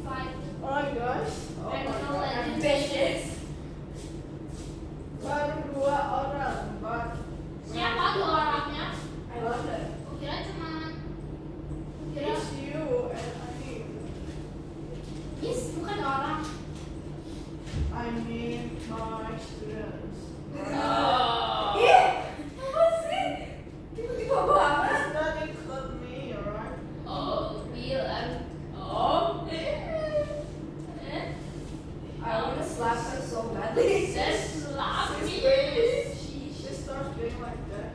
fight Oh my gosh. Oh my Radical god. Legends. Ambitious. Baru 2 orang, but Siapa 2 orangnya? I wonder. Kira cuma kira it's you and Anim. Yes, bukan orang. I mean my students. Ih, apa sih? Tiba-tiba banget. Does not include me, alright? Oh, bilang. I wanna slap her so badly. Just slap me. She starts being like that.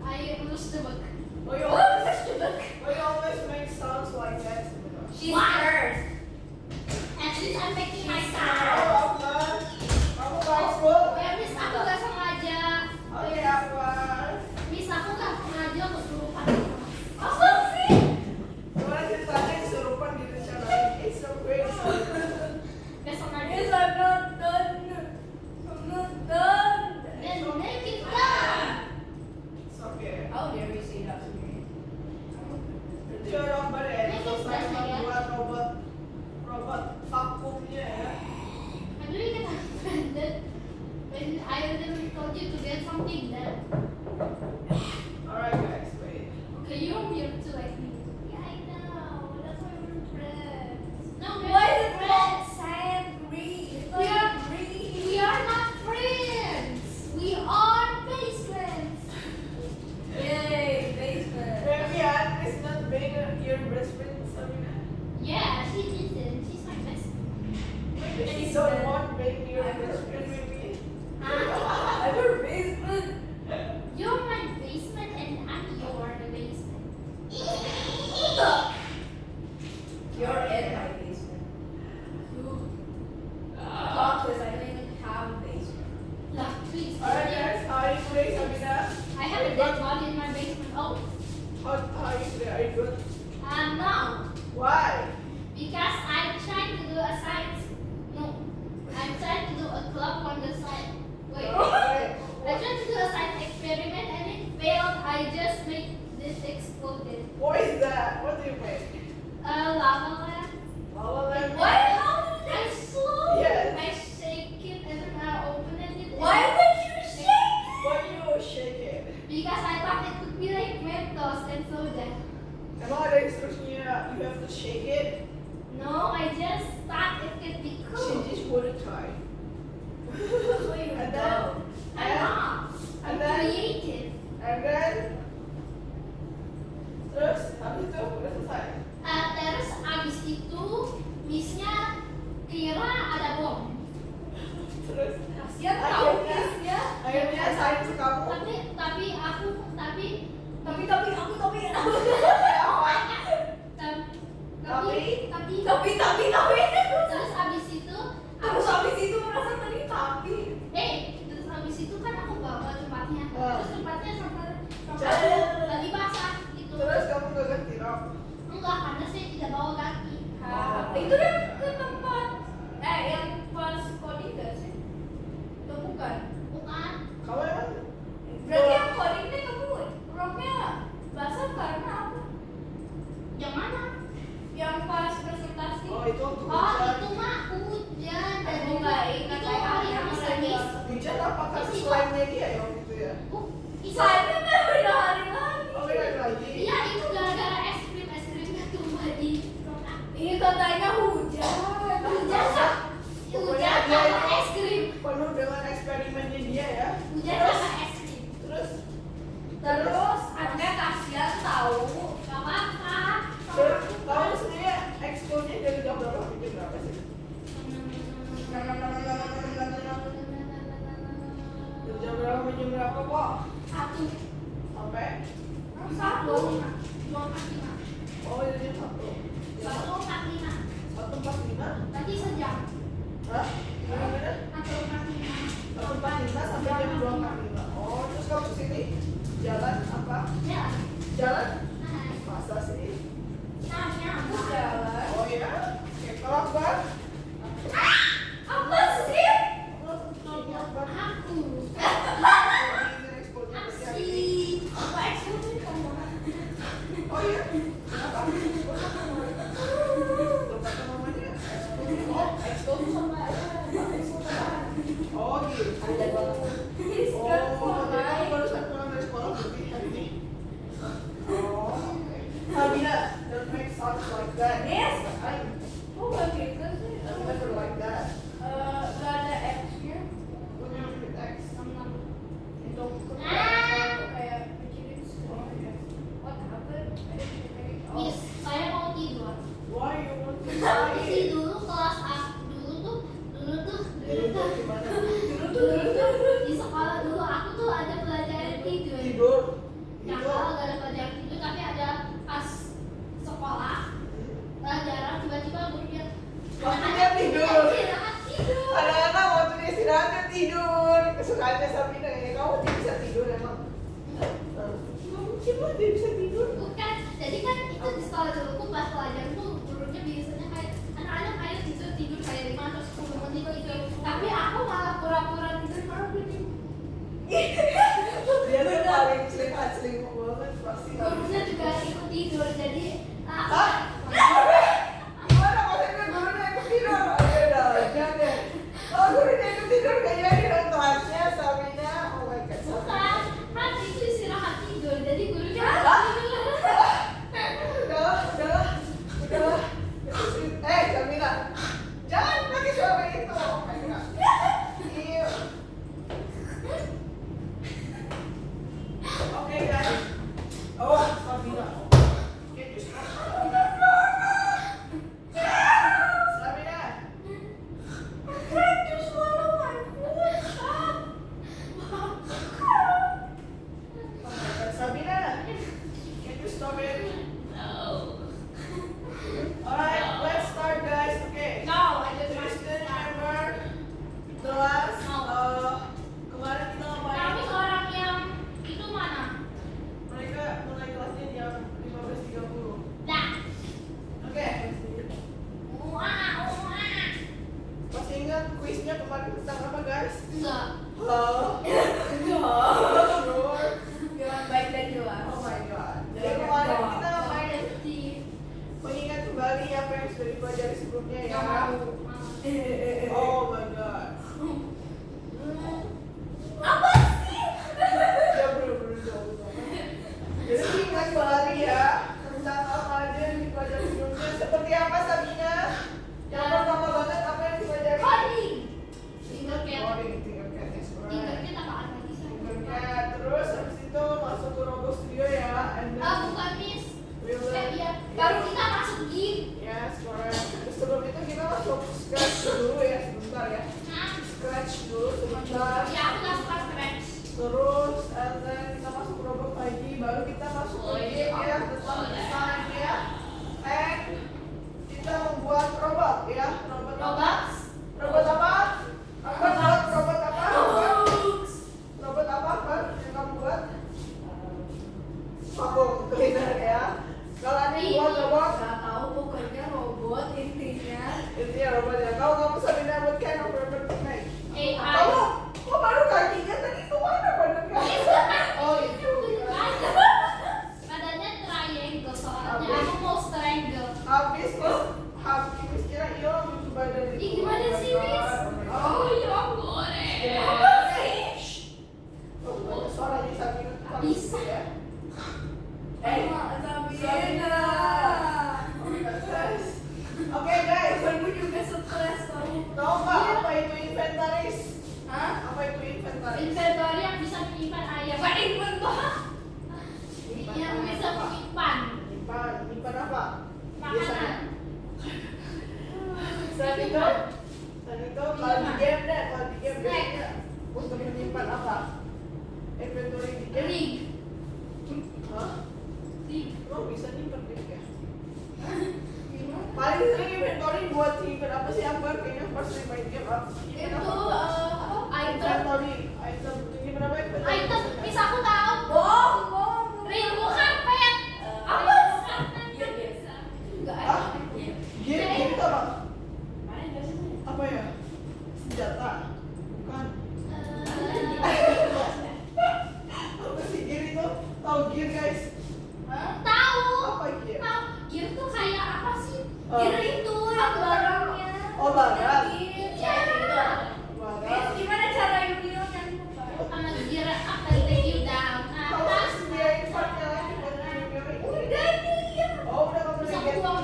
I lose the book. Oh, you Oh, always, that's the book. oh, you always make sounds like that. She's Why? cursed. At least I'm making my Oh, sound. Aplan. Kamu masuk. Ya, Miss, aku gak sengaja. Oke, Aplan. Miss, aku gak sengaja kesurupan. Apa sih? Gimana ceritanya kesurupan di rencanain? It's so crazy. Gak sengaja. Yes, I'm not done. I'm not done. Dan make it done. It's okay. How dare you say that to me? Kecil robot ya, selesai membuat robot vakumnya ya. I do you get offended when I literally told you to get something done? Alright guys, wait. Okay, you're weird too like me. Yeah, I know. That's why we're friends. No, we're Why not is it called friends. sand green? It's We are- like green. We are not friends. We are best friends. Yay, basement. Vivian is not being your best friend, Sabina. Yeah, she isn't. She's my best friend. Maybe she don't want being your I'm best her friend, best maybe. I'm her basement. You're my basement and I'm your basement. You're in my basement. Because I don't even have a basement. Look, please. Alright guys, how are you today, Sabina? I have a dead body in my basement. Oh, How are you today? Are you good? no. Why? Because I'm trying to do a science. No, I'm trying to do a club on the side. Wait. I tried to do a science experiment and it failed. I just made this exploded. What is that? What do you make? Lava lamp. Lava lamp? Why? How did I it? slow. Yes. I shake it and then I open it. Why did you shake? Why do you shake it? Because I thought it would be like Mentos and soda. Emang ada instruksinya you have to shake it? No, I just thought it could be She cool. just wouldn't try. That's why you're And then, dumb. I'm not. I'm and then, creative. and then, terus habis itu udah selesai. Terus abis itu Missnya kira ada bom. Terus Kasian tau guysnya. akhirnya sains kamu. Tapi aku Tapi aku terus abis itu terus habis itu merasa tadi tapi terus abis itu kan aku bawa tempatnya. Ah. Terus tempatnya sampai Jadi- tadi basah gitu. Terus kamu gak ganti rok. Enggak, karena saya tidak bawa kaki. itu yang ke tempat yang pas coding gak sih? Atau bukan? Bukan. Kamu emang Berarti yang codingnya kamu roknya basah karena apa? Yang mana? Yang pas presentasi. oh itu waktu Oh, hujan. itu mah hujan dan Aku nggak ingat, itu kayak hari yang Kamis mana Kamis. Hujan apa kan Terus itu- slime-nya dia ya waktu itu ya? Saya kan beda hari lagi. Oh beda lagi. Iya, itu gara-gara es krimnya tumpah di rok aku. Ini katanya hujan. Hujan kak? Pokoknya Hujan dia sama itu es krim. penuh dengan eksperimennya dia ya. Hujan Terus sama es krim. terus Terus anaknya kasihan tahu. Gak apa-apa. terus kamu sendiri ekskulnya dari jam berapa sampai jam berapa sih? Dari jam berapa sampai sounds like that. Yes. I Bukan gitu sih. never like that. Gak ada X-nya. Punya with X. Itu kayak pikirin semua ya. What happened? I didn't take it off. Miss, saya mau tidur. Why you want to Sih die? dulu kelas A dulu tuh Gimana? di sekolah dulu aku tuh ada pelajaran tidur. Tidur. Nah Itu. kalau gak ada pelajaran tidur tapi ada pas sekolah pelajaran tiba-tiba gurunya Waktunya tidur. istirahat tidur. Anak-anak waktunya istirahatnya tidur. Kesukaannya Sabina ya. Kamu tidak bisa tidur emang. Nggak mungkin lah dia bisa tidur. Bukan, jadi kan itu di sekolah dulu pas pelajaran tuh gurunya biasanya kayak anak-anak kayak tidur kayak 5 atau 10 menit gitu. Tapi aku malah pura-pura tidur malah begini. Dia tuh paling selingkuh banget pasti. Gurunya juga ikut tidur jadi Hah? Gimana maksudnya gurunya ikut tidur? Ayo dah, jangan. Kalau gurunya ikut tidur gak jadi dong kelasnya Sabina. Oh my god. bukan, kan itu istirahat tidur jadi gurunya Hah? tidur. Udahlah. Sabina. Jangan pakai suara itu. Oh my god. Iya. Oke guys. Oh, Sabina. Can you stop? Sabina. Trying to swallow my food. Stop. Oh my god, Sabina. Can you stop it? Alright, let's start guys. Okay. No, I just want to Kristen, stop. remember the last kemarin kita Tapi ngapain? orang yang itu mana? Mereka mulai kelasnya jam 15.30. Dah. Oke. Wah. Masih ingat kuisnya kemarin tentang apa guys? Enggak. Sure. Jangan baik dan jelas. Oh my god. Jadi kemarin kita ngapain? Di Mengingat kembali apa yang sudah dipelajari sebelumnya ya. nggak mau. Oh my god. Apa sih? Ya belum jauh. Jadi ingat kembali ya tentang apa aja yang dipelajari sebelumnya. Seperti apa Sabina? Yang pertama banget apa yang dipelajari? Coding. Tinkercad. Coding, Tinkercad, yes, correct. Tinkercad apaan lagi sih? Tinkercad. Terus habis itu masuk ke Robo Studio ya. And then Bukan Miss. we will Iya. Baru kita masuk gym. yes, correct. Terus sebelum itu kita masuk Scratch dulu ya sebentar ya. Nah, Scratch dulu sebentar. ya aku nggak suka scratch. Terus and then kita masuk ke Robot ID, baru kita masuk ke game ya tentang desain ya. And kita membuat robot ya. Robux. Robot apa? Robot apa? Robot apa kan yang kamu buat? Vacuum cleaner ya. Kalau ada buat robot, Gak tahu pokoknya robot intinya. intinya robot ya. Kamu Sabina what kind of robot you make? AI. Kamu kok baru kakinya tadi itu mana badannya? Oh itu. Badannya triangle soalnya aku mau triangle. Habis kira iya lucu badan itu. Ih, gimana sih, Miss? Oh, ya ampun. oh, banyak suaranya Sabina tuh paling Bisa. gitu ya. Sabina. Oke guys, Aku juga stres tahu. tahu nggak apa itu inventaris? Hah? Apa itu inventaris? Inventory yang bisa menyimpan ayam. Apa inventory? Yang bisa menyimpan Nyimpan apa? makanan. Selain itu kalau di game deh, kalau di game biasanya untuk menyimpan apa? Inventory di game. Ring. Hah? Ring. Emang bisa nyimpan di game? Gimana? Paling sering inventory buat nyimpan apa sih Akbar? Kayaknya pas sering main game apa? Itu Item. Inventory, item. Nyimpan apa inventory? Item. Miss aku tahu. bohong. Ring bukan pet. Apa? Bukan Iya, iya. bisa. Enggak Hah? ada. Iya. Game itu apa? Mana biasanya? Apa ya? Senjata? Bukan. Apa sih gear itu? Tahu gear guys? Hah? Tahu. Apa gear? Tahu. Gear tuh kayak apa sih? Oh. Gear itu yang barangnya. Oh, barang. Ya. Barang. Gimana cara Yunil kan? Sama gear up and take you down. Kalau Atas. sediain partnya lagi buat game ini. Udah ini ya. Oh, udah kamu Bisa lihat. buang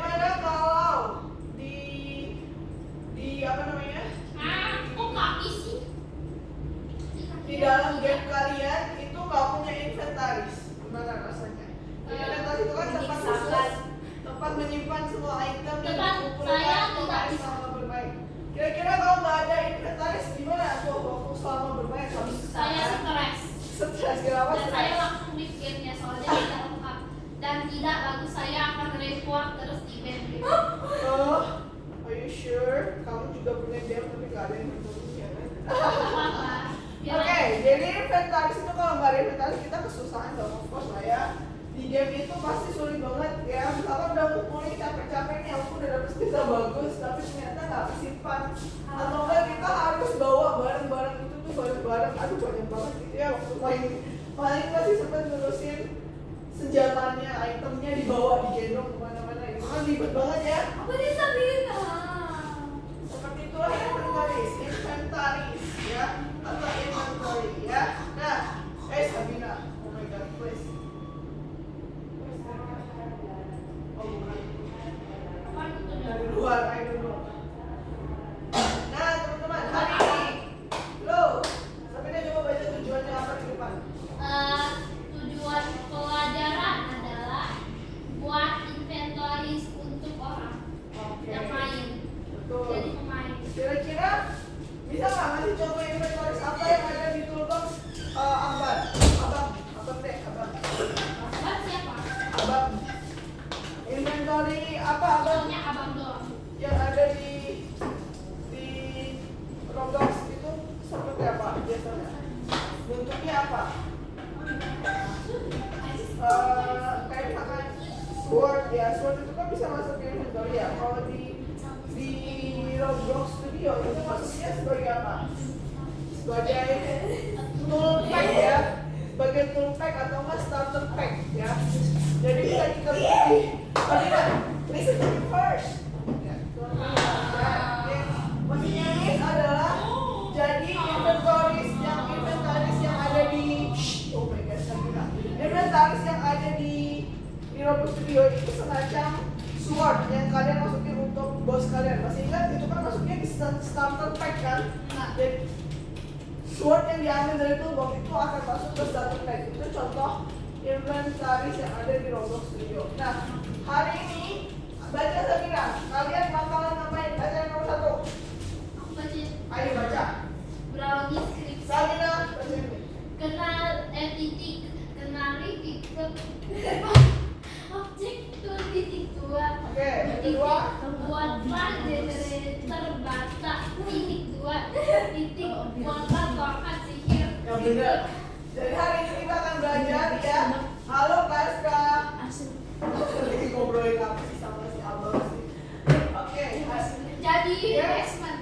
Bagaimana kalau di apa namanya? Kok kaki sih? Di dalam game kalian itu nggak punya inventaris, gimana rasanya? Jadi inventaris itu kan tempat khusus, tempat menyimpan semua item dan Tempat kumpulan saya item tidak bisa. selama bermain. Kira-kira kalau nggak ada inventaris gimana tuh waktu selama bermain? Saya stres. Stres kenapa? Dan saya langsung leave gamenya soalnya tidak lengkap. Dan tidak bagus, saya akan report terus di band. Oh, are you sure? Kamu juga punya game tapi nggak ada yang ya kan? Oke, jadi inventaris itu kalau nggak ada inventaris kita kesusahan dong, of course lah ya. Di game itu pasti sulit banget ya. Misalkan udah ngumpulin capek-capek nih, aku udah dapet cerita bagus, tapi ternyata nggak kesimpan. Atau enggak kita harus bawa barang-barang itu tuh barang-barang, aduh banyak banget gitu ya waktu main. Paling pasti sempat ngurusin senjatanya, itemnya dibawa digendong kemana-mana. Itu kan ribet banget ya. Aku bisa bilang. Seperti itulah inventaris ya, atau inventory ya. Nah, Sabina, oh my god, please. Oh bukan, dari luar, I don't know. Nah teman-teman, hari ini, lo, Sabina coba baca tujuannya apa di depan. Tujuan pelajaran adalah buat inventaris untuk orang Oke. yang main. Betul. Jadi pemain. Kira-kira bisa nggak ngasih contoh inventaris apa yang ada di toolbox Ambar? Abang deh, abang. Abang siapa? Abang. Inventory apa abang? Contohnya abang doang. Yang ada di Roblox itu seperti apa biasanya? Bentuknya apa? Kayak misalkan sword ya, sword itu kan bisa masuk ke inventory ya. Kalau di Roblox Studio itu masuknya sebagai apa? Sebagai tool pack ya, sebagai tool pack atau enggak starter pack ya. Jadi bisa kita pilih. Tapi kan, listen to me first. Ya, maksudnya ini adalah jadi inventaris yang ada di oh my god, inventaris yang ada di Roblox Studio itu semacam sword yang kalian masukin untuk bos kalian. Masih ingat itu kan masuknya di starter pack kan? Nah, jadi sword yang diambil dari toolbox itu akan masuk ke starter pack. Itu contoh inventaris yang ada di Roblox Studio. Nah, hari ini baca Sabina, kalian bakalan ngapain? Baca yang nomor 1. Aku baca Ayo baca. brownie script. Sabina, baca ini. Titik, kenali titik objek tool titik 2. Oke, yang kedua. Buatlah generator bata titik 2 titik buatlah tongkat sihir. Yang benar. Jadi hari ini kita akan belajar ya. Halo Kaska. Lagi ngobrolin apa sih sama si Abang sih? Oke, Jadi Ya. basement.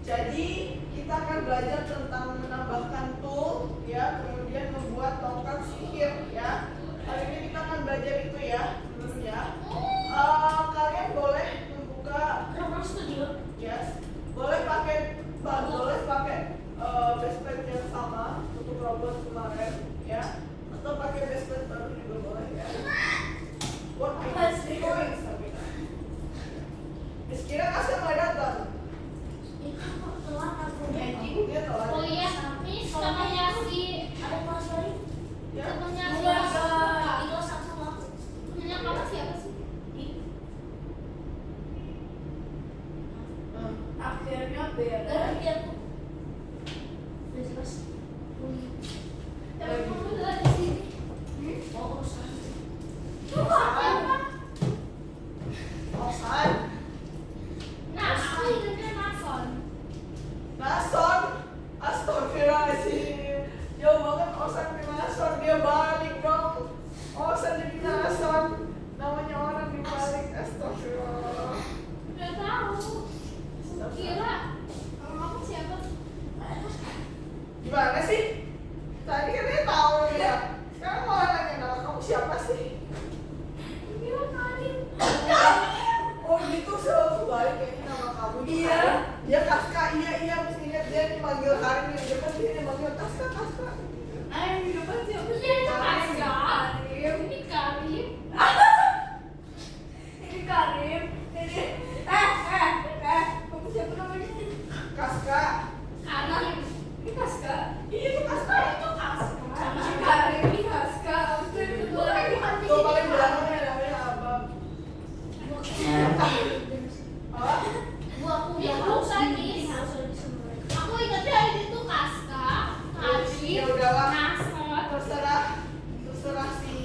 jadi kita akan belajar tentang menambahkan tool ya, kemudian membuat tongkat sihir ya. Hari ini kita akan belajar itu ya, dulu ya. Kalian boleh membuka Roblox Studio. yes, boleh pakai basement yang sama untuk robot kemarin ya, atau pakai basement baru juga boleh ya. What are you doing, Sabina? Kira kasih nggak datang? Dia telat. Oh iya, ini temannya si Ya. temannya si temannya kamu siapa sih? Akhirnya beres. Tapi kamu udah di sini. Osan. Nah, aku hidupnya Nason. Nason. Astagfirullahaladzim. Jauh banget Osan ke Nason. Dia balik dong. Osan jadi Nason. Namanya orang dibalik. Astagfirullah. Gak tahu. Kira kamu siapa? Kamu siapa namanya? Kaska. Karin. Ini Kaska. Itu Kaska. Sama si Karin ini Kaska. Itu kedua lagi. Tuh paling belakangnya namanya Abang. Apa? Aku ingatnya itu Kaska, Karin, Ya udahlah. Nasor. Terserah si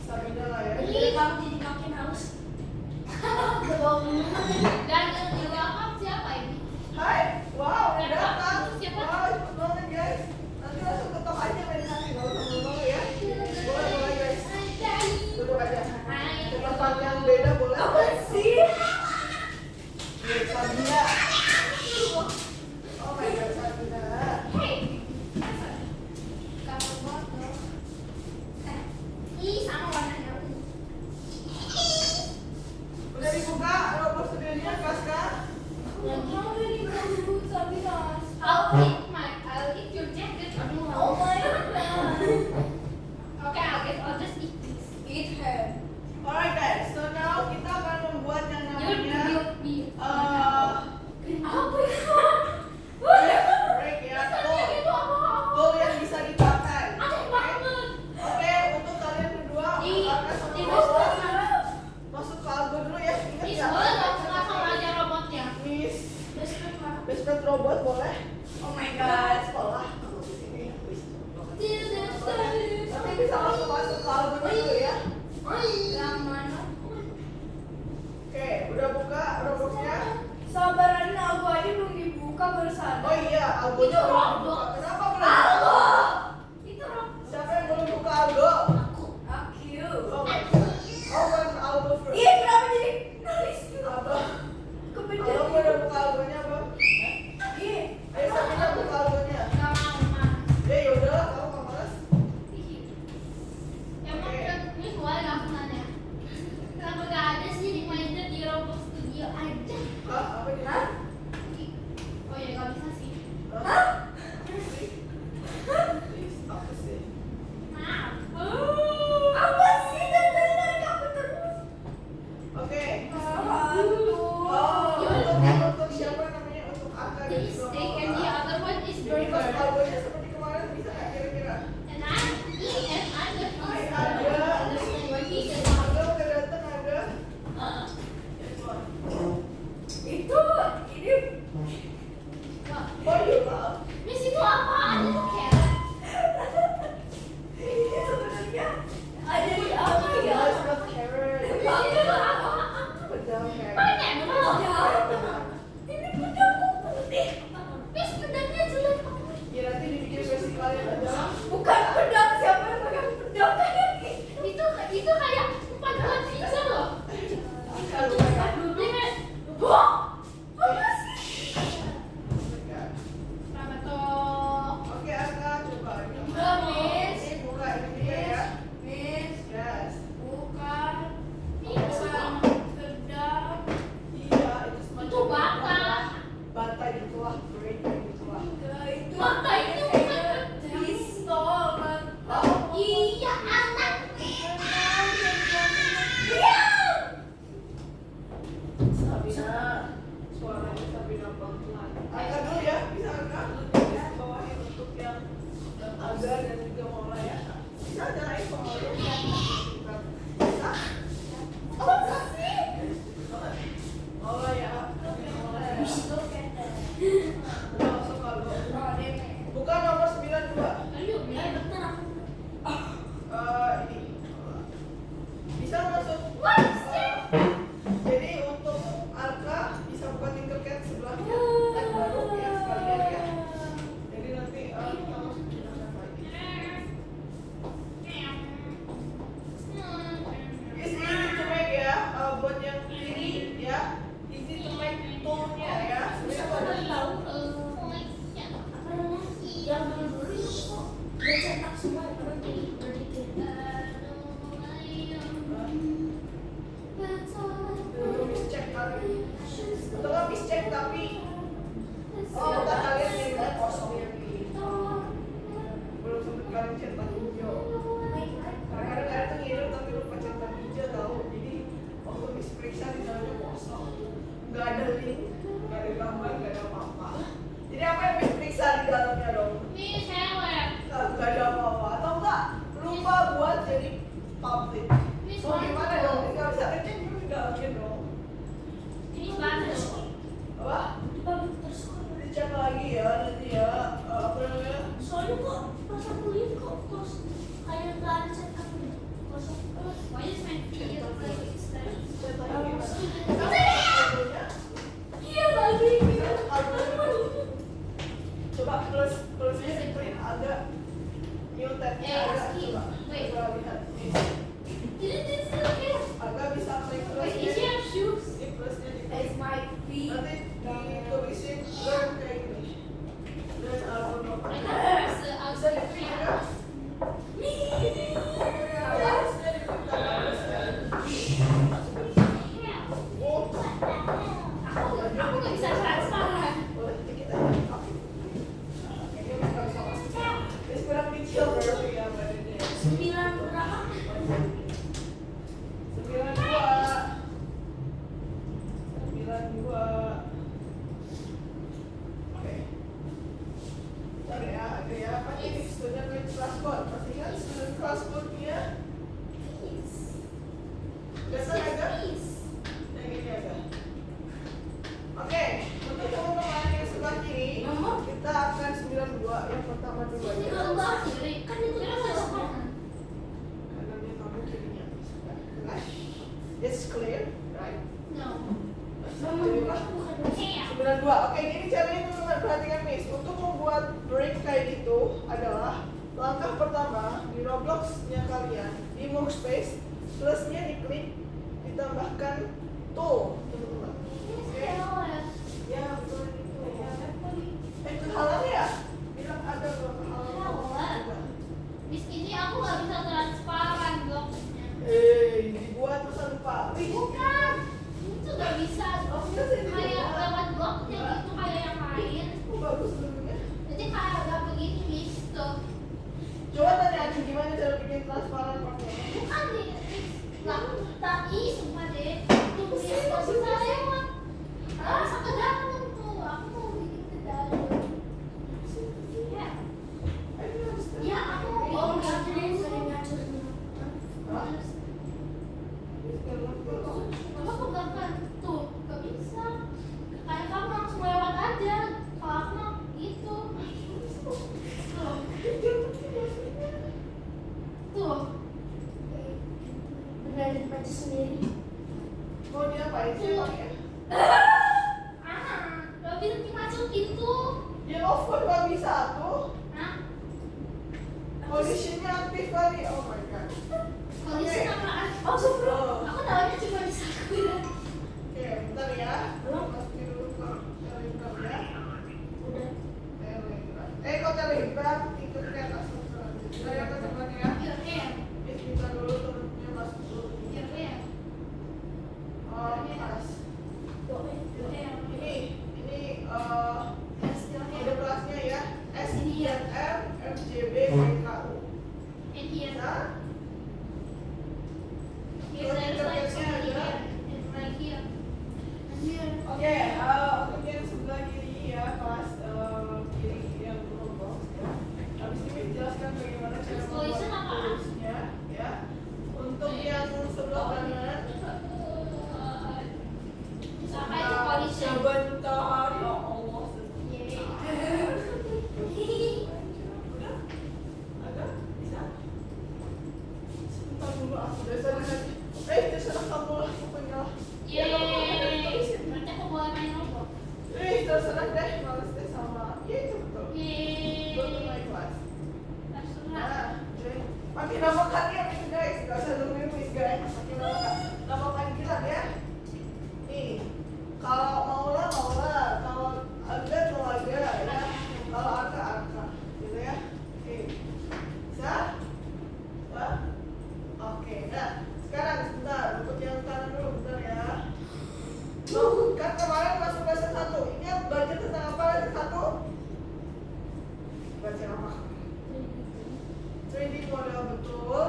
Sabina lah ya. Ih, kamu jadi makin haus. Dan yang welcome siapa ini? Hai, wow, udah datang. Siapa? Wow, cepet banget guys. Nanti langsung ketok aja main kami, nggak usah ngomong ya. Boleh guys. Duduk aja. Hai. Tempat yang beda boleh. Apa sih? Lihat Sabina. Oh my god, Sabina. Hey. Kamu botol. Ih, sama warnanya. Udah dibuka robot studionya, Kaska? Kamu ini baru Sabina. I'll eat your jacket. Oh my god. Okay, I'll just eat this. Eat her. Alright guys, so now kita akan membuat yang You're namanya beef. Apa itu? break ya, tool. Itu apa? Tool yang bisa dipakai. Aneh banget. Oke, untuk kalian berdua, Arka sama Di Mister, masuk ke algo dulu ya. Ingat Miss, ya? boleh dong langsung aja robotnya. Miss, best friend robot boleh? Oh my god. Sekolah. Aku di sini. Nanti bisa langsung masuk ke algo dulu ya. Yang mana? Oke, udah buka robotnya. Sabaran aku aja belum dibuka baru sadar. Oh iya, algonya Itu belum robot. dibuka. Kenapa belum dibuka? Itu robot. Siapa yang belum buka algo? Aku. Aku. Oh my god. Open algo first. Iya, kenapa jadi nangis gitu? Abang, Kepencet. kalau gue udah buka algonya, Bang. Iya. Ayo Sabina buka algonya. Gak mau, Mas. Ya yaudahlah, kamu nggak malas. Emang Miss boleh nggak aku nanya? Kenapa gak ada sih reminder di robot studio aja? Hah? Apa gitu? Hah? Oh ya gak bisa sih. Hah? Please, apa sih? Maaf. Apa sih? Dari kamu terus. Oke. Hantu. Untuk siapa namanya? Untuk Aka dan This juga steak and the other one is Jadi pas burger. algonya seperti kemarin bisa nggak kira-kira? And I'm the Hai, first Ada. one. Understand what he said. Ada udah datang ada. Itu ini Oh iya maaf. Miss itu apaan? Itu carrot. ini sebenarnya ada di apa ya? It's not carrot. Miss itu apa? Pedang carrot. Pineapple. Kayak pedang. Ini pedangku putih. Miss pedangnya jelek banget. Ya nanti dibikin versi kalian aja. Bukan pedang, siapa yang pakai pedang kayak gini? Itu kayak umpan buat pizza loh. Kalau kayak Miss. Wah, apa sih? Kenapa tuh? Oke Aka coba. Buka, Miss. Ini buka ini dia ya. Miss, Yes. bukan Miss. pedang. Iya itu semacam Itu bata. Bata gitulah, break gitulah. Enggak, itu Bata itu kayak pistol, kan? Iya anak. Sabina, suaranya Sabina pelan-pelan. Aka dulu ya, bisa Aka. Bisa bawahin untuk yang Aga dan juga Mola ya. Bisa nyalain Mola. Bisa. Oh enggak sih. Mola ya. Mola ya. Udah masuk kalau. Bukan nomor 92. Ayo, bentar aku. Ini. Bisa masuk. What is that? Jadi untuk Arka bisa buka Tinkercad sebelahnya tab baru ya sekalian ya. Jadi nanti kita masukin apa lagi. It's easy to make ya, buat yang ini ya. Easy to make toolnya ya. Sebenarnya ada Yang dulu kok udah cetak semua orang jadi belum cek kali. Atau nggak bisa cek tapi kata kalian ini kosong ya. Belum sempet kalian cetak hijau. Kadang-kadang kalian tuh ngirim tapi lupa cetak hijau tahu. Jadi waktu periksa di dalamnya kosong. Nggak ada link, nggak ada gambar, nggak ada apa-apa. Jadi apa yang Miss periksa di dalamnya dong? Miss Helen. Nggak ada apa-apa. Atau enggak lupa buat jadi public. Miss So gimana Helen. dong? Nggak bisa ngecek dulu di dalamnya dong. Ini bagus. Apa? Dicek lagi ya nanti ya. Apa namanya? Soalnya kok pas aku lihat kok kayak nggak ada cetak nih. Kosong. Why is my video like it's there? Cek lagi gimana? Kabelnya? Iya tadi. Coba plusnya di print agak new tab-nya agak coba. Wait. Coba lihat. Nih. This is okay. Agak bisa klik Wait, is plusnya. your shoes? Ini plusnya di It's my feet. nanti ditulisin learn kayak gini. Learn alphabet. I got this. Bisa di print ya? Harusnya di print agak plusnya. Oh, Aku nggak bisa transparan. boleh dikit aja. Oke. Kayaknya nggak bisa masuk. Ini kurang kecil berarti ya badannya. 9 berapa? 92. Oke. Bentar ya, ada ya. Apa ini student with class code? Pasti kan student class code-nya biasa ada? Yang ini ada. Oke, untuk teman-teman yang sebelah kiri, kita akan 92 yang pertama dulu aja. Kan itu kan Kanannya kamu, kirinya. It's clear, right? No. Jadilah. Damn. 92. Oke, ini caranya teman-teman perhatikan Miss. Untuk membuat break kayak gitu adalah langkah pertama di Roblox-nya kalian di workspace, plusnya diklik, ditambahkan tool, teman-teman. Oke? Ya, betul itu. Kehalang ya? Bilang ada belum kehalang? Miss ini aku nggak bisa transparan bloknya. Dibuat masa lupa. Wih, Bukan. Itu nggak bisa. Oh, enggak sih, Kayak dibuat. lewat bloknya gitu kayak yang lain. Oh, bagus dulunya. Jadi kayak agak begini Miss tuh. Coba tanya Adi gimana cara bikin transparan pakai. Bukan nih. Nggak tak sumpah deh. Tuh Miss nggak bisa lewat. Bisa ke dalam tuh. Aku mau bikin ke dalam. Ya. Ya aku mau bikin ke dalam. Hah? Kamu pegangan tuh, gak bisa. Kayak kamu langsung lewat aja. Kalau aku mah gitu. Tuh, tuh. benar baca sendiri. Mau diapain sih pakai? Gak bisa dimasukin tuh. Ya off kan nggak bisa tuh. Hah? Conditionnya aktif kali. Oh my god. Kondisi Oke. apaan? Oh, sebelum. Oh. Aku tahunya cuma di Sakura. Oke, bentar ya. Masukin dulu ke Telegram ya. Udah. Telegram. Kok Telegram ikut ke atas terus. Udah ya teman ya. Your hair, Kita dulu temennya masuk dulu. your hair, Oh, kelas. your hair. Ini Yes, your ada hair. kelasnya ya. S Ini ya. M FJB PKU. And here, Bisa? here there's like somebody here. And right here. And here. Oke, untuk yang sebelah kiri ya, kelas kiri yang berkelompok ya. Habis ini jelaskan bagaimana cara membuat Tulisan apaan? tulisnya ya. Untuk yang sebelah kanan, Apa itu collision? sebentar ya Allah. Udah? Ada? Bisa? Sebentar dulu aku udah sana lagi. Terserah kamu lah pokoknya lah. Yeay. Berarti aku boleh main Roblox. Terserah deh, males deh sama. Ya itu betul. Yeay. Go to my class. Terserah. Nah, pakai nama kalian itu guys, gak usah nungguin Miss guys. Pakai nama panggilan ya. Nih, kalau Maula Maula, kalau Aga mau Aga ya, kalau Arka Arka, gitu ya. Oke, bisa? Bisa? Oke, nah sekarang sebentar untuk yang kanan dulu bentar ya. Loh, kan kemarin masuk lesson 1, ingat belajar tentang apa lesson 1? Baca apa? 3D model betul.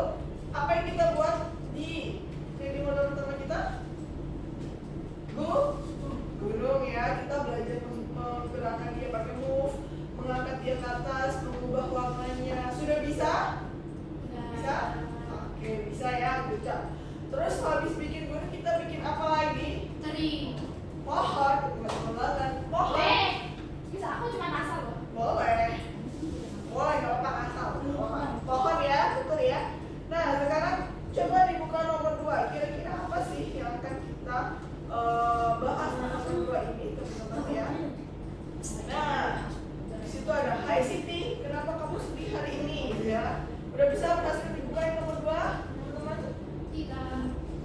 Apa yang kita buat di 3D model pertama kita? Go Pohon, bukan banget. Pohon. Bisa aku cuma asal loh. Boleh. Boleh, nggak apa-apa asal. Pohon ya, betul ya. Nah, sekarang coba dibuka nomor 2. Kira-kira apa sih yang akan kita bahas nomor 2 ini, teman-teman ya? Nah, di situ ada Hai Siti, kenapa kamu sedih hari ini? Ya, udah bisa berhasil dibuka yang nomor 2, teman-teman? Tidak.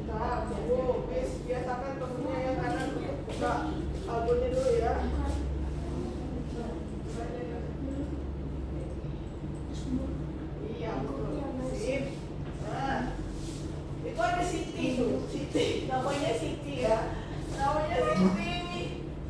Nah, tunggu, Miss biasakan temennya yang kanan untuk buka albumnya dulu ya. Iya, betul. Sip. Nah, itu ada Siti tuh, Siti. Namanya Siti ya. Namanya Siti ini.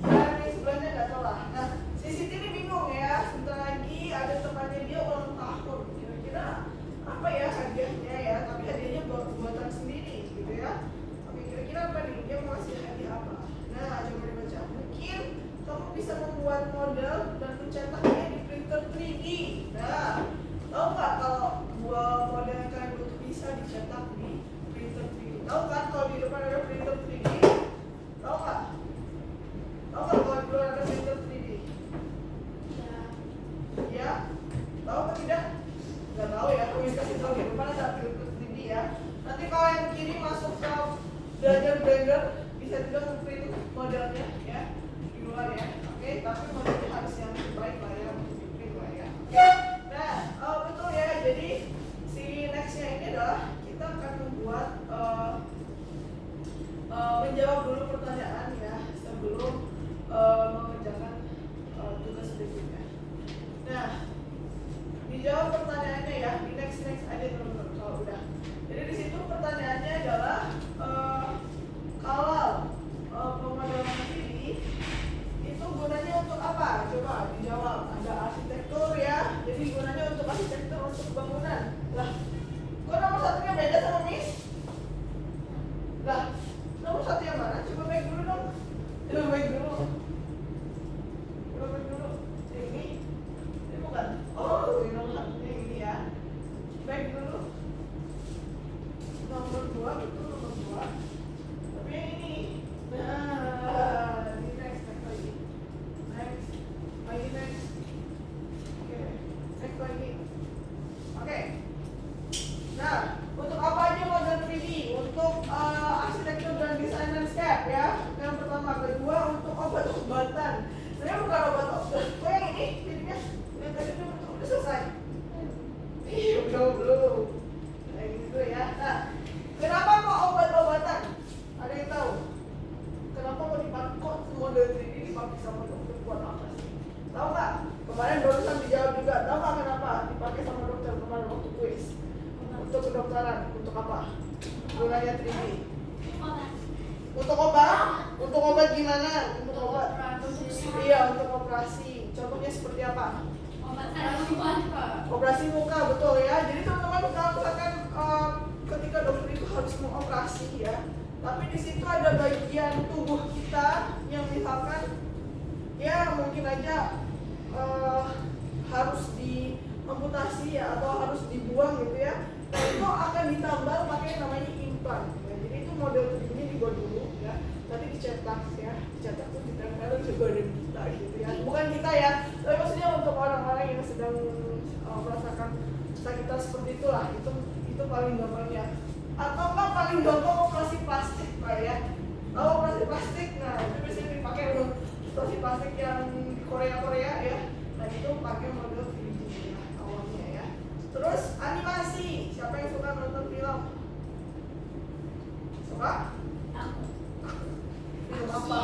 Dan yang sebelahnya nggak salah. Nah, si Siti ini bingung ya. Sebentar lagi ada temannya dia ulang tahun. Kira-kira apa ya hadiahnya ya? Tapi hadiahnya buatan sendiri, gitu ya. Oke, kira-kira apa nih? Dia mau ngasih hadiah apa? Nah, coba dibaca. Mungkin kamu bisa membuat model dan mencetaknya di printer 3D. Nah, tahu nggak kalau model yang kalian butuh bisa dicetak di printer 3D? Tahu kan kalau di depan ada printer 3D? Tahu nggak? Tahu nggak kalau di luar ada printer 3D? Ya? Tahu atau tidak? Nggak tahu ya, aku kasih tahu di depan ada printer 3D ya. Nanti kalau yang kiri masuk ke belajar Blender bisa juga nge-print modelnya ya di luar ya. Oke, tapi modelnya harus yang terbaik lah ya untuk di-print lah ya. Nah, betul ya. Jadi si nextnya ini adalah kita akan membuat menjawab dulu pertanyaan ya sebelum mengerjakan tugas berikutnya. Nah, dijawab pertanyaannya ya di next aja teman-teman kalau udah. Jadi di situ pertanyaannya adalah kalau pemodelan ini itu gunanya untuk apa? Coba dijawab. Ada arsitektur ya. Jadi gunanya untuk arsitektur untuk bangunan. Lah, kok nomor satunya beda sama Miss? Lah, nomor satu yang mana? Coba baik dulu dong. Coba baik dulu. Coba baik dulu. Ini bukan. Oh, ini nomor satunya ini ya. Baik dulu. Nomor 2 betul nomor 2. Tapi yang ini. Nah, ini next lagi. Next. Oke. Next lagi. Oke. Nah, untuk apa aja model 3D? Untuk arsitektur dan desain landscape ya. Yang pertama, kedua untuk obat-obatan. Sebenarnya bukan obat-obatan. Oh yang ini, jadinya yang tadi udah selesai. Belum. Nah, ini dulu ya. Nah, kenapa kok obat-obatan? Ada yang tahu? Kenapa kok dipakai kok model 3D dipakai sama dokter buat apa sih? Tahu nggak? Kemarin barusan dijawab juga. Tahu nggak kenapa dipakai sama dokter kemarin waktu kuis? Untuk kedokteran, untuk apa? Gunanya 3D. Untuk obat? Untuk obat gimana? Untuk obat? Iya, untuk operasi. Contohnya seperti apa? Operasi muka, betul ya. Jadi teman-teman kalau misalkan ketika dokter itu harus mengoperasi ya, tapi di situ ada bagian tubuh kita yang misalkan ya mungkin aja harus diamputasi ya atau harus dibuang gitu ya. Nah, itu akan ditambal pakai namanya implan. Ya. Jadi itu model ini dibuat dulu ya, nanti dicetak ya, dicetak tuh ditempel ke badan kita gitu ya. Bukan kita ya, tapi maksudnya untuk orang-orang yang sedang merasakan sakitan seperti itulah, itu paling gampangnya. Atau enggak paling gampang operasi plastik pak ya. Kalau operasi plastik, nah itu biasanya dipakai untuk operasi plastik yang di Korea ya. Nah itu pakai model 3D ya awalnya ya. Terus animasi, siapa yang suka nonton film? Suka? Film apa?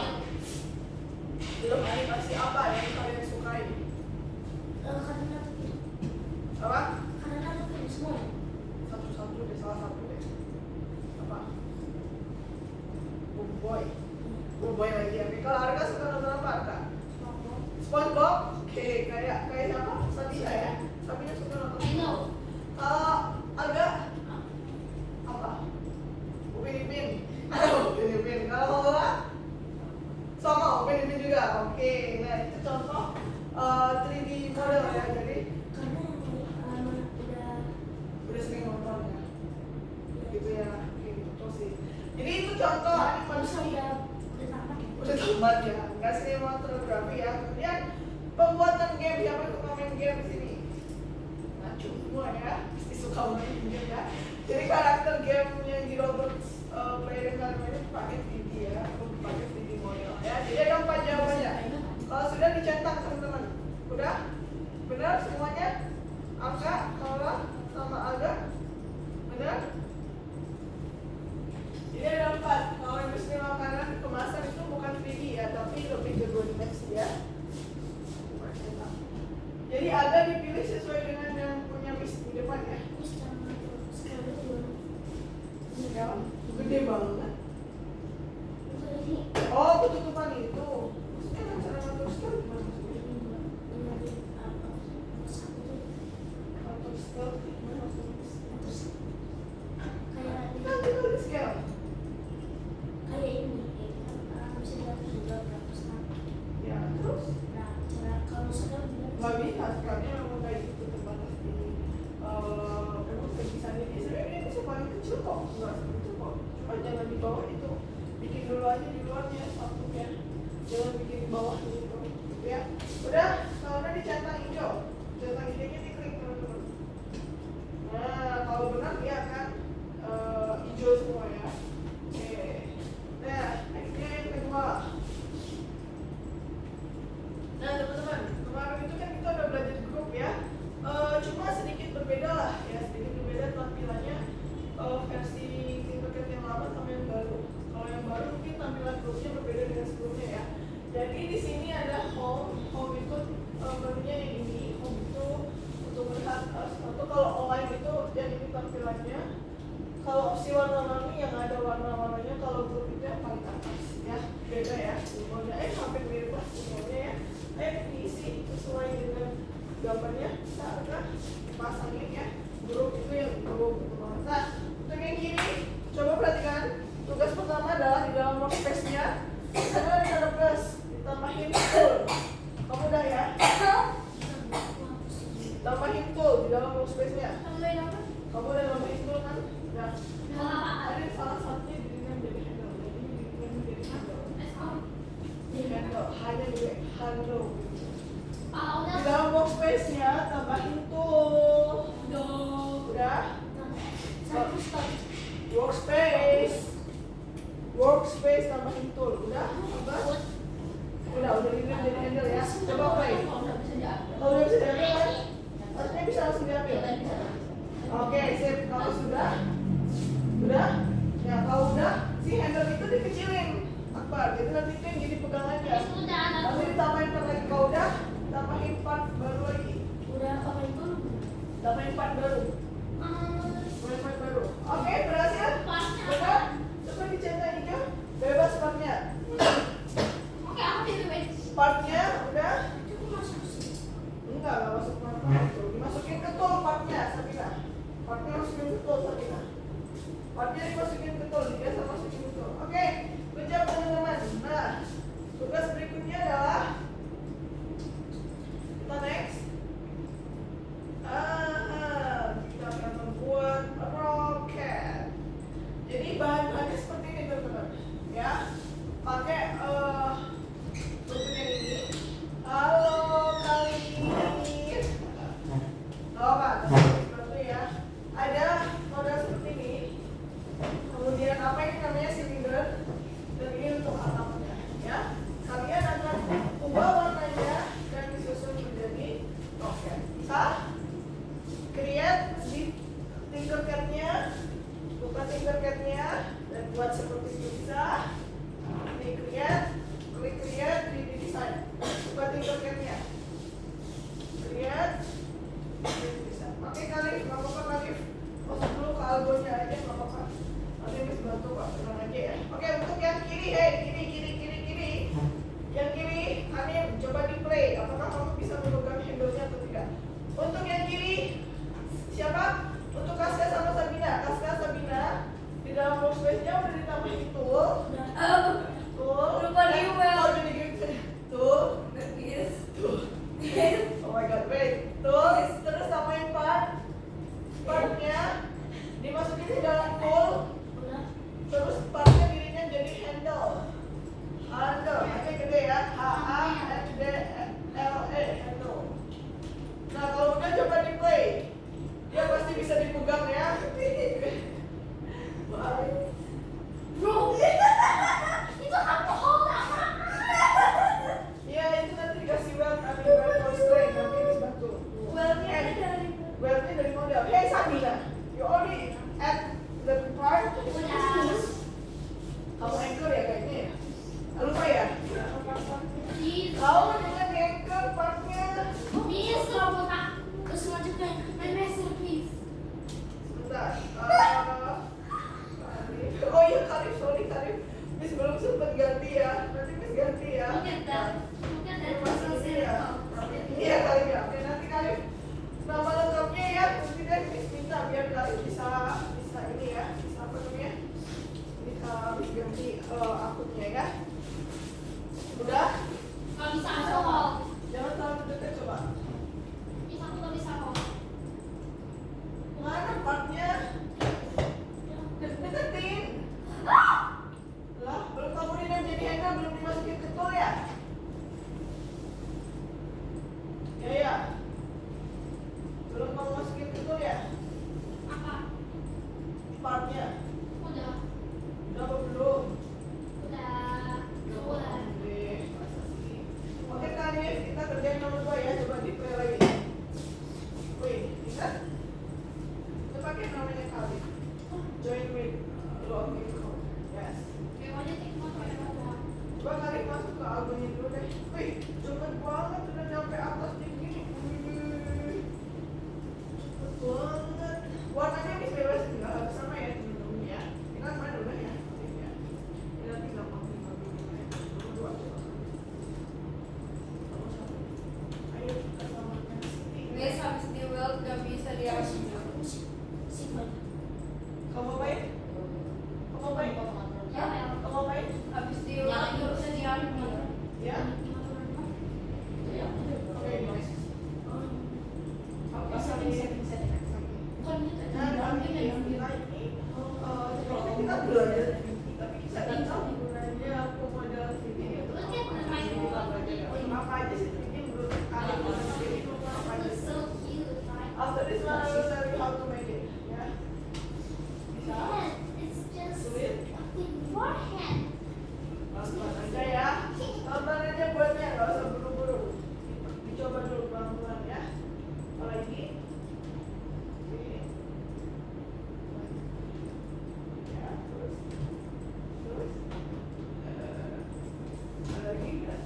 Film animasi apa yang kalian sukai? Apa? Satu-satu deh, salah satu deh. Apa? Boy lagi ya. Kalau Arka suka nonton apa Arka? SpongeBob? Oke, kayak siapa? Sabina ya? Sabina suka nonton SpongeBob. Kalau Arga? Apa? Upin Ipin. Kalau Lola? Sama Upin Ipin juga. Oke, nah itu contoh 3D model ya. Jadi udah sering nonton ya. Gitu ya. Oke, betul sih. Jadi itu contoh animasi. udah tamat ya, nggak sinematografi ya. Kemudian pembuatan game, siapa yang suka main game di sini? Ngacu semua ya, pasti suka main game ya. Jadi karakter game yang di Roblox player yang kalian mainin pakai 3D ya, pakai 3D model ya. Jadi ada 4 jawabannya. Kalau sudah dicetak teman-teman, udah benar semuanya? Angka, Laura, sama Alga, benar? Ini ada 4. Kalau industri makanan kemasan itu bukan 3D ya, tapi lebih ke 2 dimensi ya. Jadi Alga dipilih sesuai dengan yang punya miss di depan ya. Ya, gede banget. Oh, ketutupan itu. Maksudnya yang cara ngatur scale gimana maksudnya? Ngatur scale gimana maksudnya? Kan kita di scale. Ya, terus? Gak bisa, scale-nya memang kayak gitu terbatas di memang kebisaannya dia sebenarnya bisa paling kecil kok, nggak segitu kok. Cuma jangan di bawah itu, bikin dulu aja di luarnya satunya, jangan bikin di bawah gitu ya. Udah, kalau udah dicentang hijau, centang hijaunya diklik teman-teman. Nah, kalau benar dia akan hijau semua ya. Oke. Nah, nextnya yang kedua. Nah teman-teman, kemarin itu kan kita udah belajar grup ya. Cuma sedikit berbeda lah ya, sedikit berbeda tampilannya versi Tinkercad yang lama sama yang baru. Kalau yang baru mungkin tampilan grupnya berbeda dengan sebelumnya ya. Jadi di sini ada home itu menunya yang ini, home itu untuk melihat atau kalau online itu yang ini tampilannya. Kalau opsi warna-warni yang ada warna-warnanya, kalau grup itu yang paling atas ya, beda ya. Simbolnya hampir mirip lah simbolnya ya. Diisi sesuai dengan gambarnya, kita akan pasangin ya. Grup itu yang grup teman. Nah, untuk yang kiri, coba perhatikan. Tugas pertama adalah di dalam workspace-nya, kita ada plus, ditambahin tool. Kamu udah ya? Tambahin tool di dalam workspace-nya. Kamu udah nambahin tool kan? Udah. Ada salah satunya dengan jadi handle. Jadi dengan jadi handle. Handle, hanya juga handle. Di dalam workspace-nya tambahin tool. Udah? Workspace tambahin tool. Udah? Apa? Udah jadi handle ya. Coba play. Kalau udah bisa diambil kan? Artinya bisa langsung diambil. Oke, sip. Kalau sudah? Udah? Ya, kalau udah, si handle itu dikecilin. Akbar, jadi nanti itu yang jadi pegangannya. Nanti ditambahin part lagi. Kalau udah, tambahin part baru lagi. Tambahin part baru. Tambahin part baru. Oke, berhasil? Udah? Coba dicentang hijau. Bebas partnya. Partnya udah? Enggak masuk part. Dimasukin ke tool partnya, Sabina. Partnya masukin ke tool, Sabina. Partnya dimasukin ke tool, dia sama masukin ke tool. Oke, good job teman-teman. Nah, tugas berikutnya adalah kita next. Kita akan membuat rock. handle belum dimasukin ke tool ya? Ya. Belum kamu masukin ke tool ya? Apa? Partnya. Udah. Udah apa belum? Udah. Udah. Oke kali kita kerjain nomor 2 ya, coba di play lagi. Wih, bisa? Kita pakai namanya kali. Join with login code. Yes. Kayak wajah TikTok kayak apa? Coba kali masuk ke albumnya dulu deh. Wih, cepet banget udah nyampe atas begini. Cepet banget. Warnanya ini bebas nggak harus sama ya teman-teman ya. Ini kan main udah ya. Ini nanti gampang tinggal dulu ya. Nomor 2 coba. Nomor 1. Ayo kita selamatkan Siti. Guys, habis di weld gak bisa diambil. Simple. Kamu baik? Kamu baik? Ya, ya. Kamu baik? Habis di weld gak bisa diambil. Ya? Oke, nice. Apa sih? Bukan gitu. Nah, kami yang kita ini sebenarnya kita belajar tapi kita nggak tahu gunanya pemodal video. Look at the mic. Apa aja sih ini menurut kalian itu apa aja? It's so cute, right? After this one, I will tell you how to make it. Ya, bisa? Yeah, it's just Sulit? beforehand. Pelan-pelan aja ya. Pelan-pelan aja buatnya, nggak usah buru-buru. Dicoba dulu pelan-pelan ya. Apalagi? Ini. Ya, terus. Ada lagi nggak?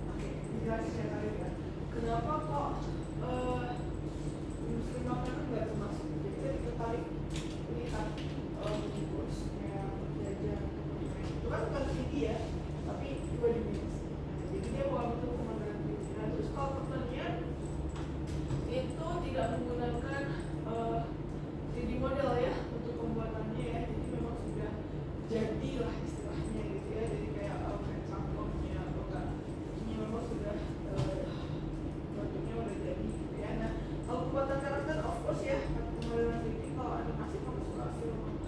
Oke, dijelasin ya kali ya. Kenapa kok industri makanan nggak termasuk? Jadi kan kita tarik lihat bosnya jajan itu kan bukan 3D ya, tapi 2 dimensi. Jadi dia bukan bentuk pemandangan 3D. Nah, terus kalau pertanian itu tidak menggunakan 3D model ya untuk pembuatannya ya. Jadi memang sudah jadilah istilahnya gitu ya. Jadi kayak sampelnya atau enggak ini memang sudah bentuknya udah jadi gitu ya. Nah, kalau pembuatan karakter of course ya pemodelan 3D. Kalau animasi kamu suka film apa?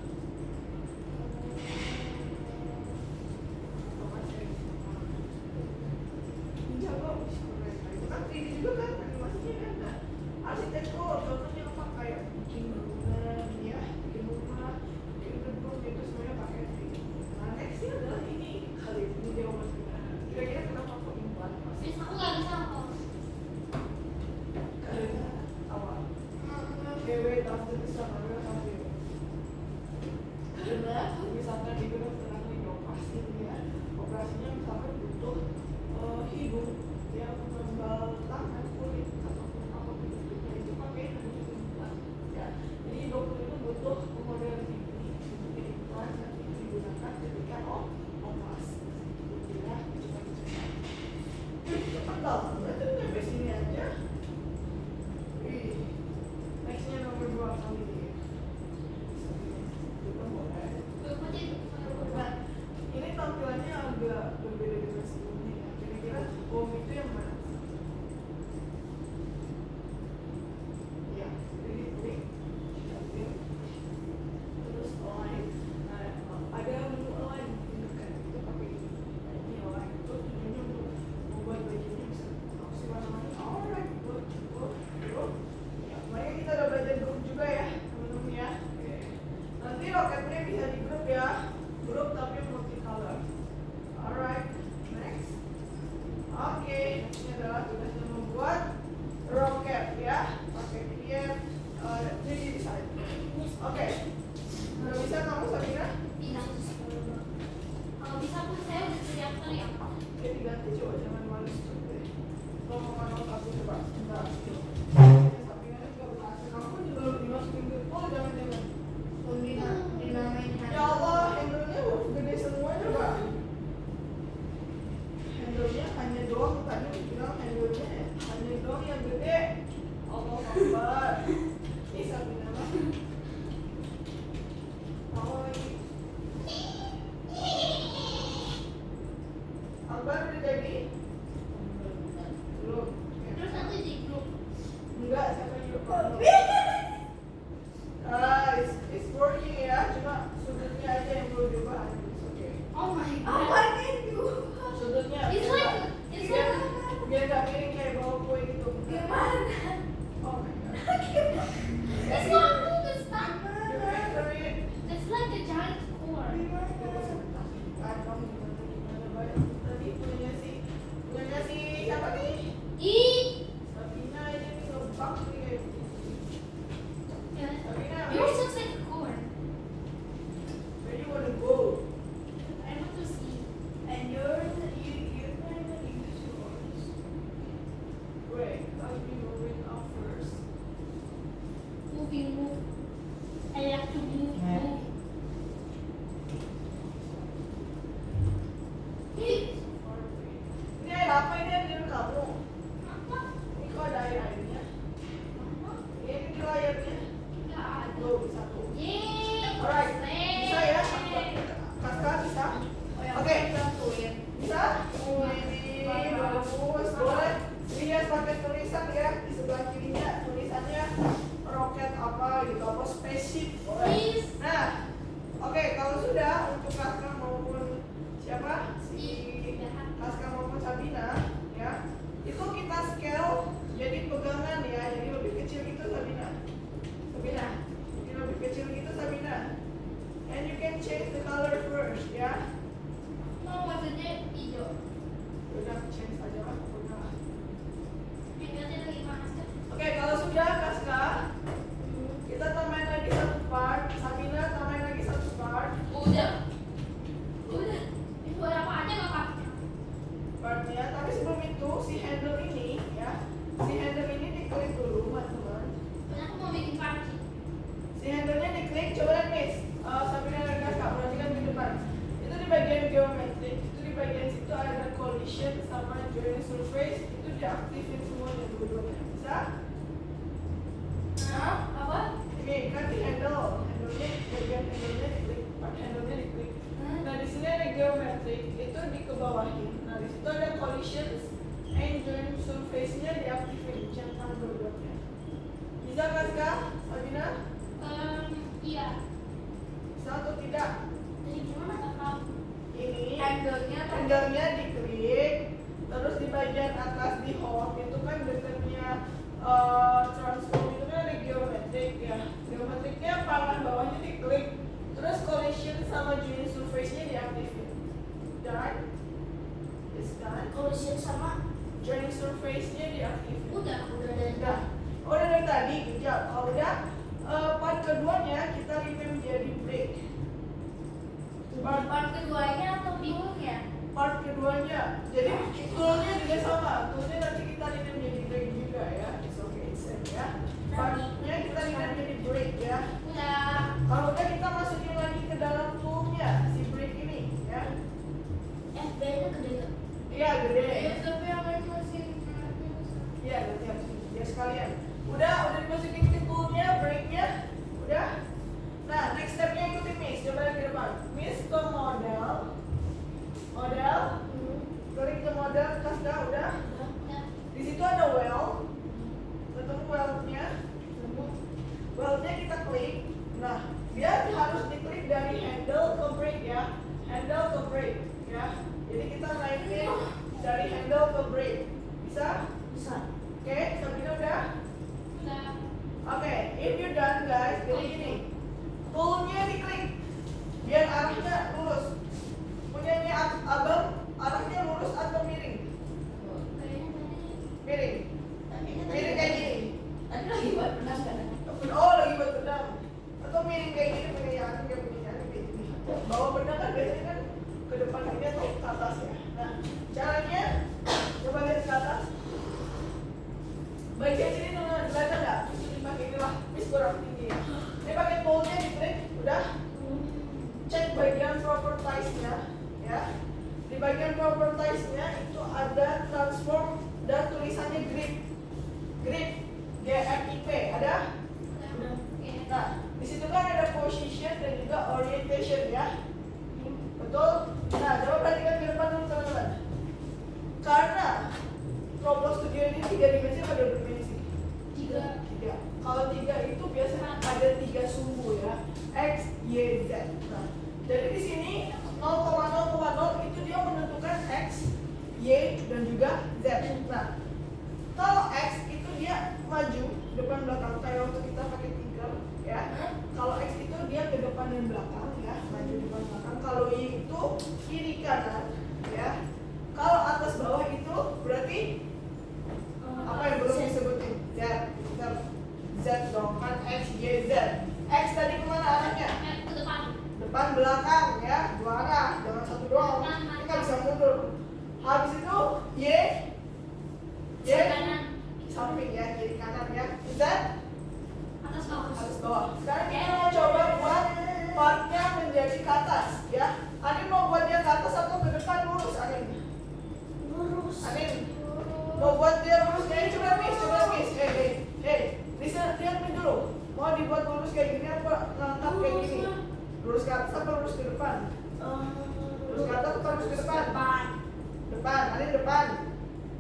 Jago, itu kan 3D juga kan animasinya kan. Nah, arsitektur contohnya apa kayak bikin bangunan ya, bikin rumah, bikin gedung itu semuanya pakai 3D. Nah, nextnya adalah ini kali ini jawabannya. Kira-kira kenapa kok implan mas? Terus aku nggak bisa apa? Karena awal. Wait, after this one, I will help you. Karena misalkan di gedung terang inovasi ya, operasinya misalkan butuh hidung yang menambal tangan kulit ataupun apapun itu pakai namanya implan ya. Jadi dokter itu butuh pemodelan ini untuk implan nanti digunakan ketika operasi. Ya, kita bisa. Cepat dong, berarti sampai sini aja. Wih, nextnya nomor 2 kali ini. Kita mulai. Nah, ini tampilannya agak berbeda dengan sebelumnya ya. Kira-kira home itu yang mana? Ya, jadi klik, ambil, terus align. Nah, ada menu align kan? Itu pakai ini. Nah, ini align itu tujuannya untuk membuat bajunya bisa maksimal namanya. Alright, good. Ya, makanya kita udah belajar grup juga ya, teman-teman ya. Oke. Nanti roketnya bisa di grup ya, grup tapi multicolor. Alright, next. Oke, ini adalah tugasnya membuat roket ya, pakai create 3D design. Oke, udah bisa kamu Sabina? Bisa. Kalau bisa pun saya udah teriak-teriak. Oke, diganti coba, jangan malu deh. Kalau mau manual satu coba, sebentar. Sabina juga berhasil, kamu pun juga dimasukin ke jangan-jangan. Dinamain Ya Allah, handle-nya gede semua coba. Handle-nya hanya doang, tadi bilang handle-nya hanya doang yang gede. Allah Akbar. Ini Sabina mah. Tahu lagi. Akbar udah jadi? Bisa ya? Kaska bisa? Oke. Bantuin. Bisa? Ini bagus. Boleh lihat pakai tulisan ya di sebelah kirinya tulisannya roket apa gitu apa spaceship. Boleh. Nah, oke kalau sudah untuk Kaska maupun siapa si Kaska maupun Sabina ya itu kita scale jadi pegangan ya jadi lebih kecil gitu Sabina. Sabina. Jadi lebih kecil gitu Sabina. And you can change the color first ya. Mau maksudnya hijau. Udah change aja lah pokoknya. Tinggalnya lagi panas kan? Oke, kalau sudah Kaska, kita tambahin lagi satu part. Sabina tambahin lagi satu part. Udah. Itu ada apa aja nggak kak? Partnya, tapi sebelum itu si handle ini ya, si handle ini diklik dulu teman-teman. Aku mau bikin party. Si handle-nya diklik, coba lihat Miss. Sabina dan Kaska, perhatikan ke depan. Itu di bagian geometrik, itu di bagian situ ada collision sama join surface, itu diaktifin semuanya dua-duanya. Bisa? Nah, Apa? ini kan di handle-nya bagian handle-nya diklik, part handle-nya diklik. Nah di sini ada geometrik, itu dikebawahin. Nah di situ ada collisions and join surface-nya diaktifin, centang dua-duanya. Bisa Kaska, Sabina? Iya. Bisa atau tidak? Jadi gimana kakak? Ini Handle-nya atau handle-nya diklik, terus di bagian atas di home itu kan dekatnya transform itu kan ada geometrik ya. Geometriknya paling bawahnya diklik, terus collision sama join surface-nya diaktifin. Done? It's done. Collision sama Join surface-nya diaktifin. udah dari Udah. Oh, udah dari tadi, kejap. Kalau udah, part keduanya kita rename jadi break. part keduanya atau toolnya? Part keduanya, jadi toolnya juga sama. Toolnya nanti kita rename jadi break juga ya. It's okay, it's same ya. Partnya kita rename jadi break ya. udah. Kalau udah kita masukin lagi ke dalam toolnya si break ini ya. FB-nya gede nggak? Iya gede. Tapi yang lain masih Iya nanti harus ya sekalian. Udah dimasukin ke toolnya, breaknya, udah. Nah next stepnya ikutin Miss, coba lihat ke depan. Miss ke model, klik ke model, Kaska udah. Udah. Di situ ada weld, ketemu weldnya, weldnya kita klik. Nah dia harus diklik dari handle ke break ya, handle ke break ya. Jadi kita naikin dari handle ke break, bisa? Bisa. Oke, Sabina udah? Udah. Oke, if you're done guys, jadi gini, toolnya diklik, biar arahnya lurus. Punyanya abang, arahnya lurus atau miring? Kayaknya tadi. Miring. Miring kayak gini. Tadi lagi buat benang kan? Oh, lagi buat benang. Atau miring kayak gini, punya aku kayak punya aku kayak gini. Bawa benang kan biasanya kan ke depan ini atau ke atas ya. Nah, caranya coba lihat ke atas. Bagian sini teman, kelihatan nggak? Ini pakai ini lah, Miss kurang tinggi. Ini pakai toolnya diklik, udah. Cek bagian properties-nya, ya. Di bagian properties-nya itu ada transform dan tulisannya grip, GRIP, ada? Udah. Oke. Nah, di situ kan ada position dan juga orientation ya. Betul? Nah, coba perhatikan ke depan dulu teman-teman. Karena Roblox Studio ini 3 dimensi atau 2 dimensi? 3. 3. Kalau 3 itu biasanya ada 3 sumbu ya. X, Y, Z. Nah, jadi di sini 0,0,0 itu dia menentukan X, Y, dan juga Z. Nah, kalau X itu dia maju depan belakang kayak waktu kita pakai tiker ya. Kalau X itu dia ke depan dan belakang ya, maju depan belakang. Kalau Y itu kiri kanan ya. Kalau atas bawah itu berarti apa yang belum disebutin? Z, Z dong kan X, Y, Z. X tadi kemana arahnya? Ke depan. Depan belakang ya, dua arah, jangan satu doang. Kita bisa mundur. Habis itu Y, Kanan. samping ya, kiri kanan ya. Z Atas bawah. atas bawah. Sekarang kita mau coba buat partnya menjadi ke atas ya. Adin mau buat dia ke atas atau ke depan lurus Adin? Lurus. Adin mau buat dia lurus kayak coba Miss. Listen, lihat nih dulu. Mau dibuat lurus kayak gini apa ngangkat kayak gini? Lurus ke atas apa lurus ke depan? Lurus ke atas apa lurus ke depan? Depan, Anin depan.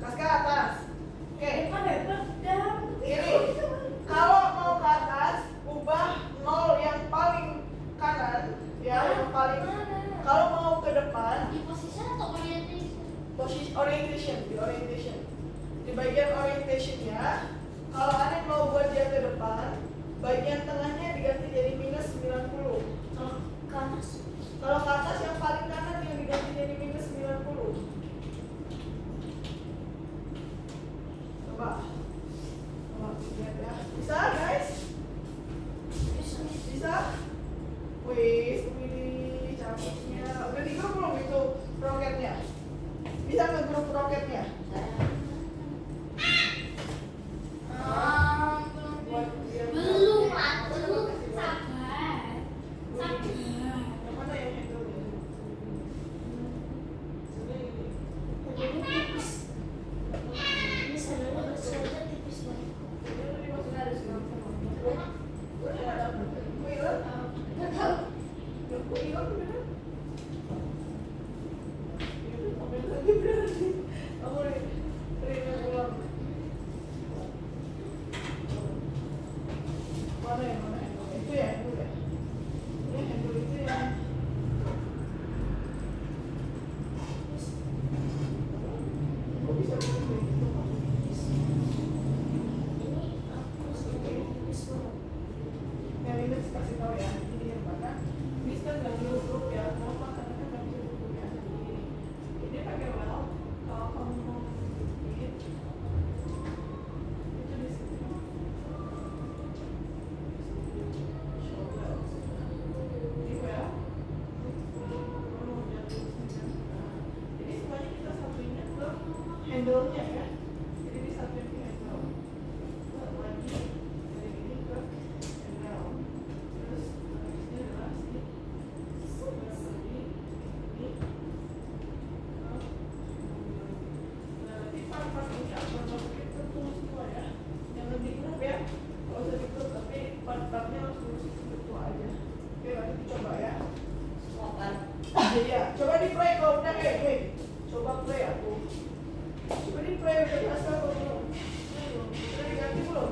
Kaska atas. Oke. Kiri. Kalau mau ke atas, ubah 0 yang paling kanan, ya, yang paling. Kalau mau ke depan, Di position atau orientation? posisi orientation, di orientation. Di bagian orientationnya, kalau Anin mau buat dia ke depan, bagian tengahnya diganti jadi minus 90. Kalau ke atas yang paling kanan yang diganti jadi minus 90. Coba lihat ya. Bisa guys? Bisa? Wih, ini cantiknya. Udah di grup belum itu roketnya? Bisa nge-grup roketnya? Buat dia. Belum atuh. Sabar. Sabar. Yang mana yang handle-nya? Sini ini. Ini udah dimasukin ada segala macam. Udah ada apa? Kue hilang? Nggak tahu. Yang kue hilang beneran? Itu ambil lagi berarti. Aku terima pulang. Mana yang mana handle? Itu ya handle ya. Ini handle itu ya. Kok bisa begitu? Yang ini kasih tahu ya, ini yang mana? Bisa nggak grup ya? Mau karena kan nggak bisa grup ya. Ini pakai well. Kalau kamu mau bikin, itu di sini. Show well. Ini well. Jadi semuanya kita satuinnya ke handle-nya ya. Jadi disatuin ke handle. Lagi dari ini ke handle. Terus nextnya adalah si ini. Nah, nanti part-part ini akan masukin ke tools semua ya. Jangan di grup ya. Kalau usah di grup, tapi part-partnya harus masukin ke tool aja. Oke, nanti dicoba ya. Iya, coba di play kalau udah coba play aku. Coba di play udah berasa atau belum? Udah diganti belum?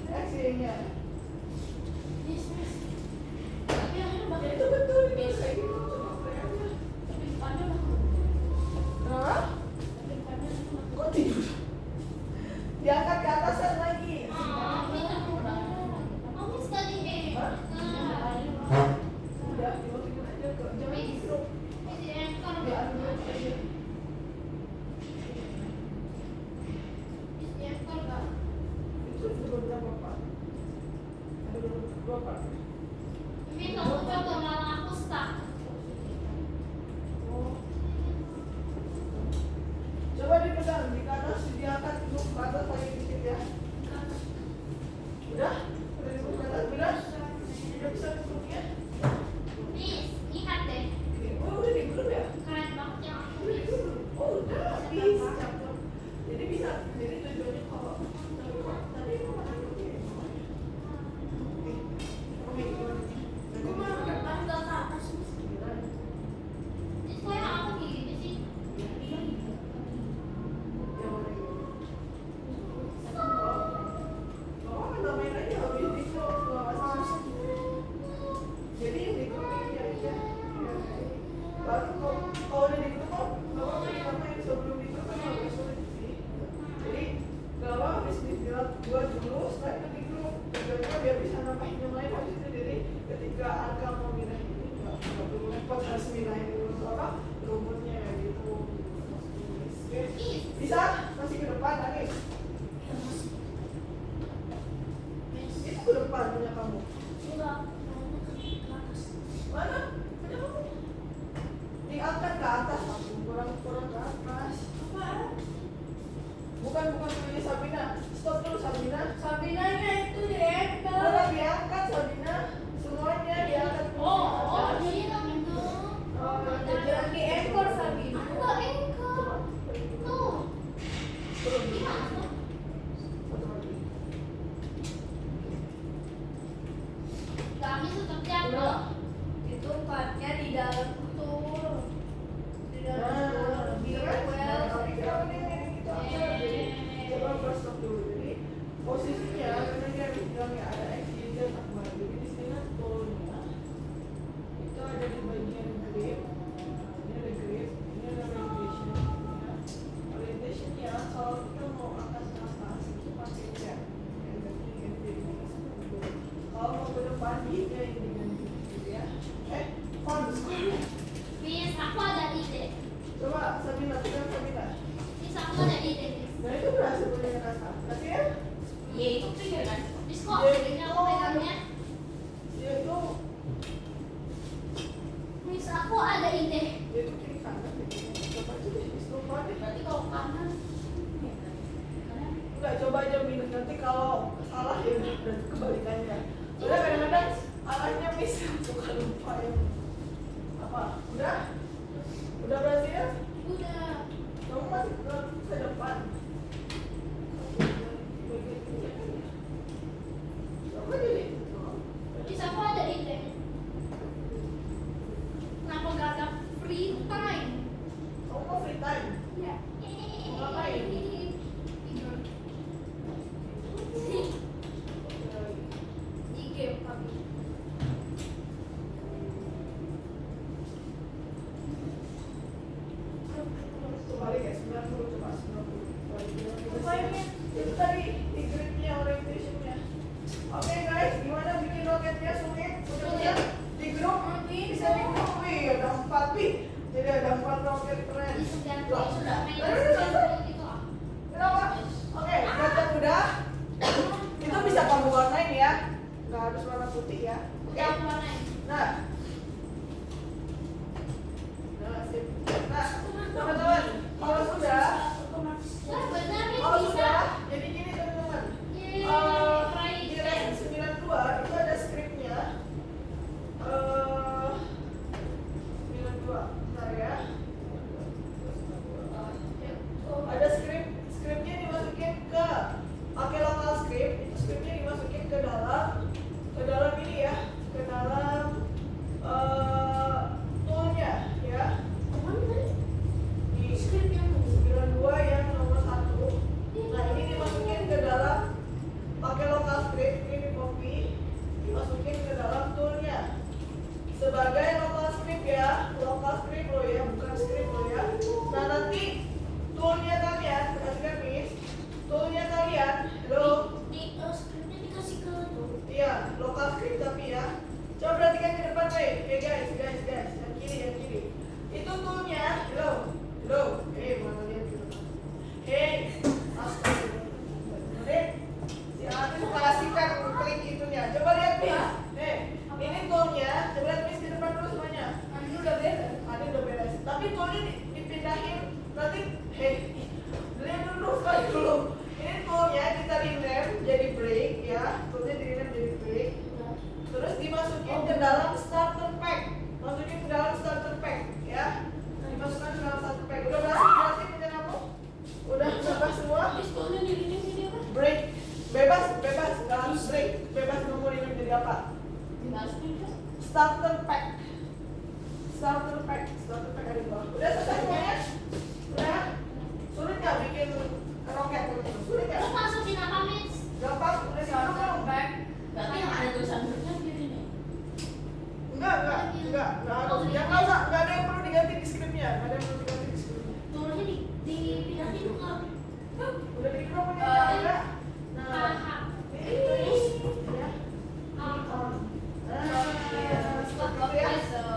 X-nya. Ya itu betul ini kayak gitu. Coba play aja. Hah? Kok tidur? Diangkat ke atasan lagi. Kamu sekali Udah dimasukin aja ke jangan di grup. Diambil aja. Itu juga berapa part? Ada berapa part? Ini kamu coba malah aku stuck. Oh. Coba dipegang di atas, diangkat dulu ke atas lagi dikit ya. Udah? Udah di atas, udah? Udah bisa duduknya? Nih, lihat deh. Oh, udah di grup ya? Keren banget yang aku Udah di bisa. grup. Oh, udah habis. Cakep. Jadi bisa, jadi tujuannya kalau tadi mau makan roti ya? Oke, gimana? Ini kok yang aku gini sih? Buat dulu, setelah itu di grup tujuannya biar bisa nambahin yang lain. Habis itu jadi ketika Arka mau mindah ini nggak perlu repot harus mindahin dulu apa rumputnya gitu. Oke, bisa masih ke depan Anis. Itu ke depan punya kamu. Mana? Punya kamu. Diangkat ke atas, aku kurang ke atas. Bukan punya Sabina. Stop dulu Sabina. Sabinanya itu di ankle. Udah diangkat Sabina. Semuanya diangkat. Oh, iya gitu. Oh, Jangan di ankle Sabina. Aku enggak engkau. Tuh. turun. Gimana? Sabina, bilang Sabina. Bisa aku ada ide. Nah itu berhasil punya Nasa. Nanti ya? Iya itu clear kan? Bis kok ini aku pegangnya. Dia itu, Mis aku ada ide. dia itu kiri kanan. Coba aja deh, lupa deh. Berarti kalau kanan Enggak, coba aja minus. Nanti kalau salah ya berarti kebalikannya. Soalnya kadang-kadang arahnya miss, suka lupa ya. Apa? Udah? Udah berhasil? Udah. Kamu masih ke depan. Coba jadi. Bis aku ada ide. Kenapa gak ada free time? Kamu mau free time? Ya. Mau ngapain? Tidur. Di game tapi. Balik ya, 90 coba 90. Balik 90. Apanya? Itu tadi di gridnya orientationnya. Oke guys, gimana bikin roketnya sulit? Udah di grup bisa di grup. Wih, ada 4 nih. Jadi ada 4 roket keren. Di sekian Loh, sudah main udah, sekian udah. itu ah. Kenapa? Oke, roket udah. Itu bisa kamu warnain ya. Nggak harus warna putih ya. Oke. Udah aku warnain. Nah. Nah, sip. Nah, teman-teman, kalau sudah, Wah benar nih kalau bisa. sudah, jadi gini teman-teman. Yeay, Di keren. lesson 92 itu ada skripnya. 92, bentar ya. Ada skripnya dimasukin ke pakai local script. Itu skripnya dimasukin ke dalam ini ya, ke dalam toolnya ya. Di Script yang 92 yang nomor 1. Nah ini dimasukin ke dalam pakai local script, ini di copy, dimasukin ke dalam toolnya sebagai local script ya, local script lo ya, bukan script lo ya. Nah nanti toolnya kalian, perhatikan miss, toolnya kalian, lo, scriptnya dikasih ke iya, local script tapi ya. Coba perhatikan ke depan baik, ya guys, yang kiri. Itu toolnya, lo, mana lihat ke depan. Astagfirullah. Si Anis kasihkan klik itunya. Coba lihat miss. Ini toolnya. Coba lihat miss di depan dulu semuanya. Ini udah beres. Ada udah beres. Tapi toolnya dipindahin. Nanti, lihat dulu sekali dulu. Ini toolnya kita rename jadi break ya. Toolnya di rename jadi break. Terus dimasukin ke dalam starter pack. Masukin ke dalam starter pack ya. Dimasukkan ke dalam starter pack. Udah berhasil punya kamu? Udah bebas semua? Pistolnya di ini apa? Break. Bebas, nggak harus break. Bebas mau rename jadi apa? Dimasukin ke Starter pack ada di bawah. Udah selesai semuanya? Udah? Sulit nggak bikin roket itu? Sulit nggak? Terus masukin apa Miss? Gampang, udah siap starter belum? pack. Berarti yang ada tulisan berikutnya gini nih. Enggak harus. Ya nggak ada yang perlu diganti di skripnya. Turunnya dipindahin ke Udah di grup punya enggak? Nah, Aha. ini ya.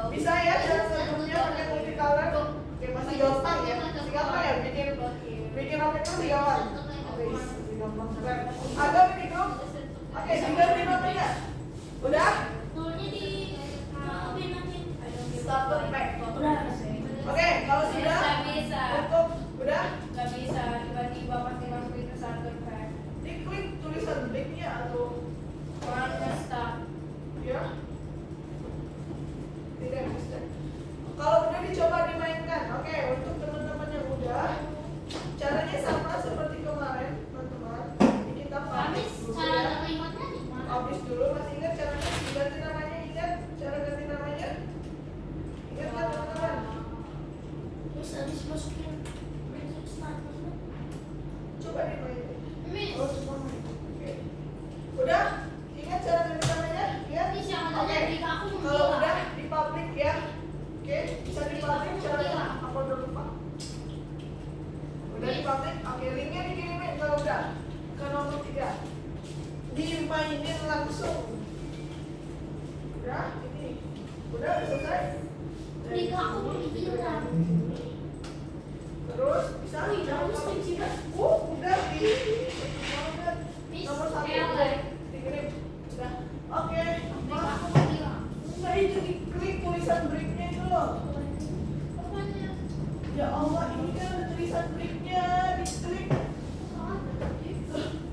Bisa ya cara sebelumnya pakai multicolor. Oke, masih gampang ya. Bikin roket itu masih gampang. Oke, masih gampang. Keren. Ada di grup. Oke, diganti namanya. Udah? Turunnya di pindahin. Starter pack. Udah. Oke, kalau sudah Nggak bisa. cukup. Udah? Nggak bisa tiba-tiba pasti masukin ke starter pack. Diklik tulisan backnya atau Warna start. ya? Tidak bisa. Kalau udah dicoba dimainkan. Oke, untuk teman-teman yang udah, caranya sama seperti kemarin, teman-teman. Ini kita Habis dulu cara ya. terlihatnya di mana? Habis dulu, masih ingat caranya? Ganti namanya, ingat cara ganti namanya? Ingat kan teman-teman? Terus habis masukin basic starter. Coba dimainin. Miss, Oh, semua main. Oke. Udah? Ingat cara ganti namanya? Ya? Miss yang ada Oke. di aku Kalau menggila. udah di public ya. Oke, bisa di public caranya. Apa udah lupa? Udah di public? Oke, linknya dikirimin kalau udah ke nomor 3. Dimainin langsung. Udah, ini. Udah selesai? Di aku menggila. Terus bisa udah di Miss nomor 1 Ellen. dikirim. Udah. Oke. Aku mau bilang. Enggak itu diklik tulisan breaknya itu loh. Apanya? Ya Allah, ini kan ada tulisan breaknya, diklik.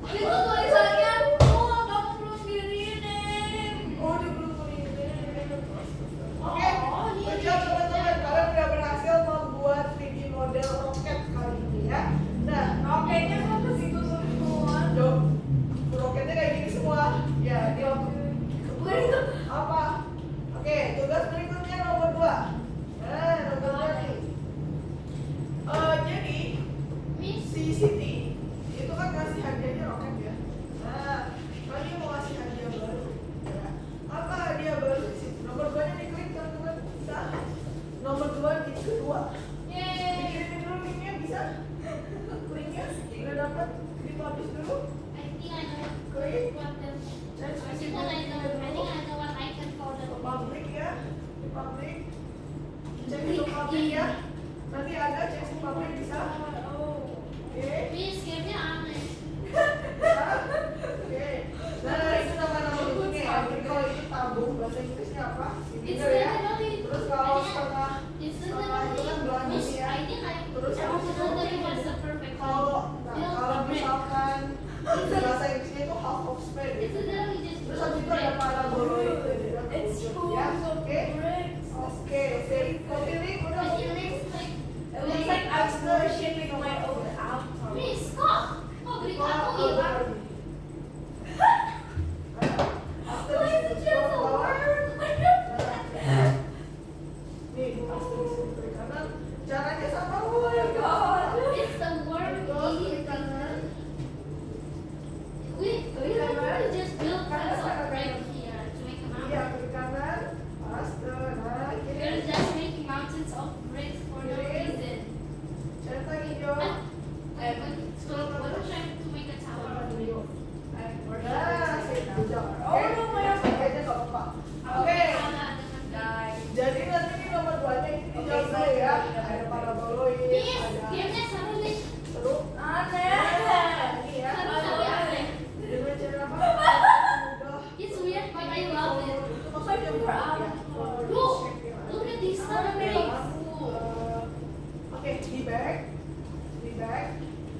Itu tulisannya, oh kamu belum kirimin. Oh, dia belum tulisin. Oke, Oh, ini baca teman-teman, kalian udah berhasil membuat 3D model roket kali ini ya. Nah, Roketnya kok ke situ semua? Jom, roketnya kayak gini semua. Ya, dia Bukan itu. apa? Oke, tugas berikutnya nomor 2. Nah, nomor 2 nih. Jadi Miss. si Siti itu kan ngasih hadiahnya roket ya. Nah, kalau dia mau ngasih hadiah baru, ya. Apa hadiah baru sih? Nomor 2 nya diklik teman-teman, bisa. Nomor 2 di kedua. Yeay. Dikirimin dulu linknya, bisa? Linknya udah dapat, dipublish dulu. I think I know Klik. what the. Dan I think I know what I can call them. publik ya, di publik. Cek di publik ya. Nanti ada cek di publik bisa. Oke. Miss, game-nya aneh. Oke. Nah, itu nama-nama bentuknya ya. Jadi kalau itu tabung, bahasa Inggrisnya apa? It's Silinder ya. literally. Terus kalau setengah, It's setengah itu kan literally. belanjaan Miss, ya. I think I. Terus Emang habis itu literally was the perfect. Kalau misalkan bahasa Inggrisnya itu half of span It's gitu. literally just. Terus habis itu ada paraboloid gitu ya. It's full Ya, of oke. bricks. Oke, sip. Copy link, udah I copy think link. it's like. It looks like I'm worshipping my own avatar. Miss, kok? Kok beri aku hilang? After Why this, did you scroll have ke to bawah. work? Nih, asterisk klik kanan. Caranya sama loh. Oh my God. It's the word Terus E. klik kanan. We literally just built tons of brick here to make a Iya, mountain. klik kanan. Paste. Nah, We're kiri. just making mountains of bricks for no reason. Centang hijau. So what if I to make a tower? Nah, sip. Udah. Oh, Oke. no, my God. Kayaknya nggak apa-apa. Oke. Guys. Jadi nanti ini nomor 2-nya ini dijawab dulu ya. Ada paraboloid, Miss, ada gamenya seru nih. seru. Aneh. Ini ya. Seru tapi aneh. Dengan cara apa? Mudah. It's weird but I love it. Itu maksudnya mudah ya. Look at these bricks. Oke, di back. Di back.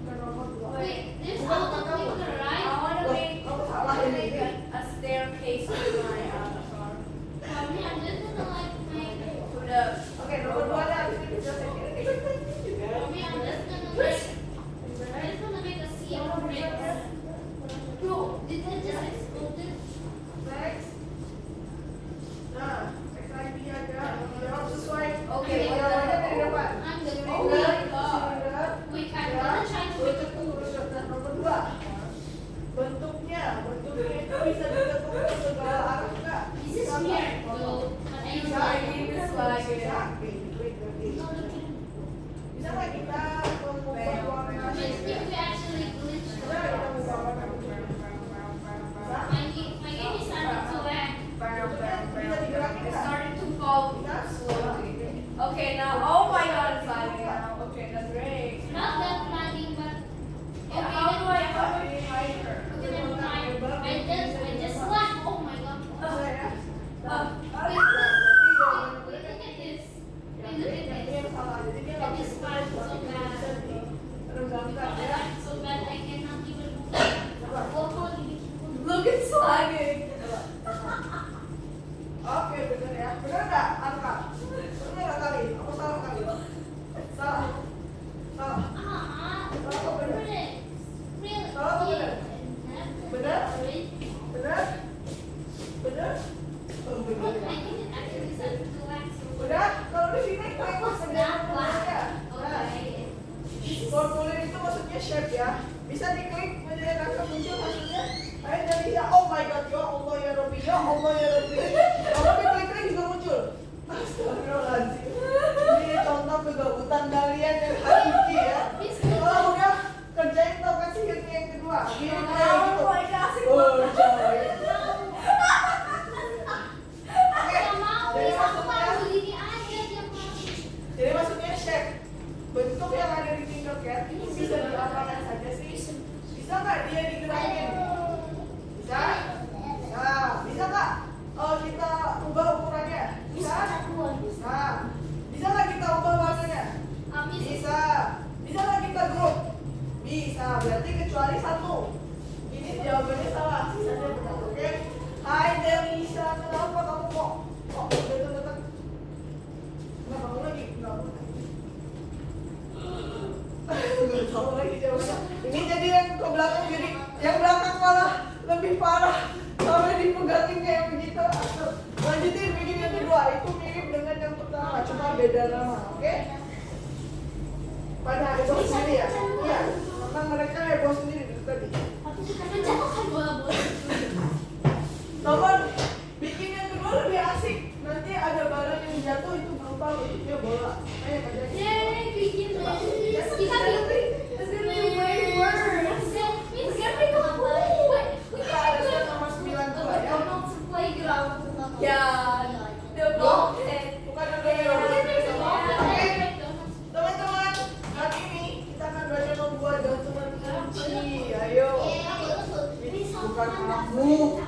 Ke nomor 2. Wait, there's Bukan auto kamu. clicker, I right? wanna Loh, make kamu salah ini. a staircase to my avatar. For me, I'm just gonna like make. To the Oke, nomor 2-nya habis ini bisa saya kira. For me, I'm just gonna make. I'm just gonna make a sea of bricks. Bro, did that just explode? Next. Nah, next lagi aja. Jawab sesuai. Oke, jawabannya dari depan. I'm the Oh bricks. my God. Wait, I'm gonna try to make a pool. Nomor 2. Bentuknya itu bisa dibentuk ke segala arah enggak? This is weird, though. But I Bisa, don't ini like it. slide. bisa. Bisa nggak kita mengubah warna But if we actually glitch, Bisa nggak kita mengubah warna my game is starting to lag. Bisa digerakin It's nggak? starting to fall Bisa? slowly. Okay, now, oh my God, it's lagging now. Okay, that's great. Not that lagging, but Yeah, how do I hide her? okay, never mind. I just lag. Oh my god. Bisa ya? Wait, look at this. Wait, look at Ini this. yang salah. Jadi dia nggak This bisa part is so bad. renggangkan I ya. lag so bad I cannot even move. Coba. Oh, holy. Look, it's lagging. Oke, bener ya. Bener nggak, Anka? Bener nggak kali? Aku salah kali? Salah. Salah. Ah, Salah apa bener? bricks. Really? Salah apa bener? Bener? Wait. Bener? Bener? Oh, bener Look, ya. I think it actually started to lag so bad. Udah, kalau di sini klik What's ke that formulir. one? Okay. Formulir itu maksudnya shape ya. Bisa diklik menjadi akan muncul hasilnya. Ayo jadi ya, oh my god, ya Allah ya Rabbi, ya Allah ya Rabbi. Kalau diklik juga muncul. Astagfirullahaladzim. Ini contoh kegabutan kalian yang hakiki ya. Kalau udah kerjain tau kan sihirnya yang kedua. Gini kayak gitu. Oh my God, it's Oh, lagging. coy. Oke, Nggak mau, jadi ya, aku maksudnya mau begini aja dia mau. Jadi maksudnya shape bentuk yang ada di kecuali satu. Ini jawabannya salah, sisanya benar. Oke? Hai Delisa, kenapa kamu kok dekat-dekat? Nggak bangun lagi, nggak bangun lagi. Nggak tahu lagi jawabannya. Ini jadi yang ke belakang, jadi yang belakang malah lebih parah. Sampai dipegangin kayak begitu. Lanjutin bikin yang kedua, itu mirip dengan yang pertama, cuma beda nama. Oke? Pada heboh sendiri ya? Iya. Memang mereka heboh sendiri dari tadi. Menjatuhkan bola-bola. Teman, bikin yang kedua lebih asik. Nanti ada barang yang jatuh itu berupa bentuknya bola. Ayo kerjain. Yay, bikin Coba. Yes, kita bikin. It's gonna be way worse. It's gonna be cool. Kita ada set nomor 9 dua ya. Donald's playground. Ya, the blockhead. Bukan yang dulu. Oke. Teman-teman, hari ini kita akan belajar membuat gantungan kunci. Ayo. Bukan kamu.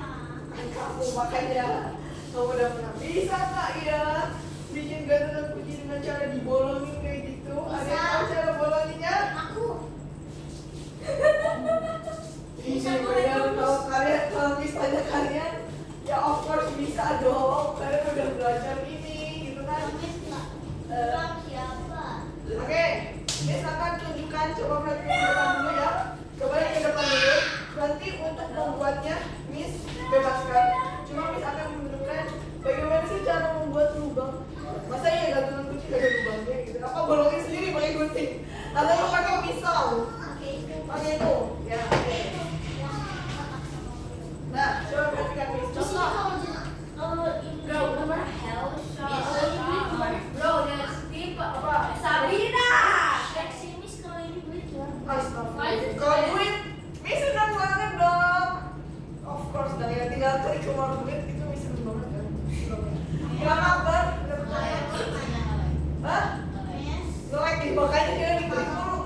Kamu makanya kamu udah pernah bisa nggak ya bikin gantungan kunci dengan cara dibolongin kayak gitu? Ada yang tahu cara bolonginnya? Aku. Bisa benar kalau misalnya kalian ya of course bisa dong. Kalian udah belajar ini gitu kan? Oke, Miss akan tunjukkan, coba berarti ke depan dulu ya. Coba yang ke depan dulu. Nanti untuk membuatnya Miss bebaskan. Cuma Miss akan menunjukkan bagaimana sih cara membuat lubang. Masa iya gantungan kunci gak ada lubangnya gitu? Apa bolongin sendiri pakai gunting? Atau pakai pisau? Pakai itu? Ya, oke. Nah, coba perhatikan Miss. Contoh. Bro, remember hell shot? Bro, there's tipe Apa? Sabrina. Astagfirullah. Kalau duit, Miss senang banget dong. Of course, dan yang tinggal klik keluar duit itu Miss senang banget kan. Gimana kabar? Udah percaya? Hah? Nge-like nih, makanya dia diklik dulu.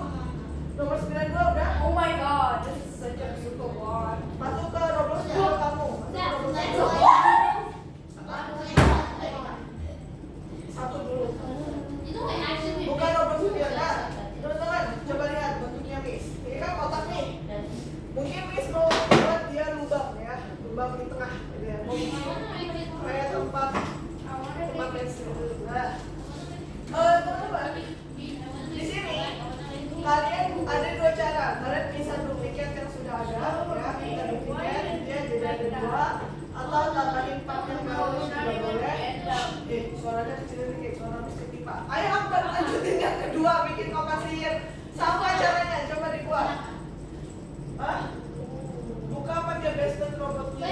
Nomor 92 udah? Oh my god, this is such a beautiful one. Masuk ke Roblox dulu kamu. Masuk ke Roblox dulu. Satu dulu. Bukan Roblox dia, nah. Teman-teman, coba lihat bentuknya Miss. Ini kan kotak nih. Mungkin Miss mau buat dia lubang ya, lubang di tengah. Gitu ya. Mau bikin kayak tempat pensil. Nah, teman-teman, di sini kalian ada dua cara. Kalian bisa duplikat yang sudah ada, ya. Kita duplikat, dia jadi ada dua. Atau tambahin part yang baru juga boleh. Suaranya kecil dikit, suara Miss ketipa. Ayo Akbar, lanjutin yang kedua, bikin kompas sihir. Sama caranya, coba dibuat. Hah? Buka pakai basement robotnya.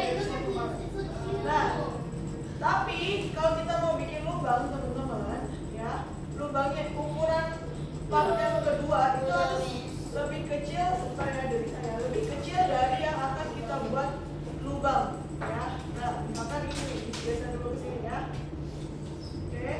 Nah, tapi kalau kita mau bikin lubang, teman-teman, ya, lubangnya ukuran part yang kedua itu harus lebih kecil supaya dari saya lebih kecil dari yang akan kita buat lubang, ya. Nah, maka ini geser dulu ke sini ya. Oke.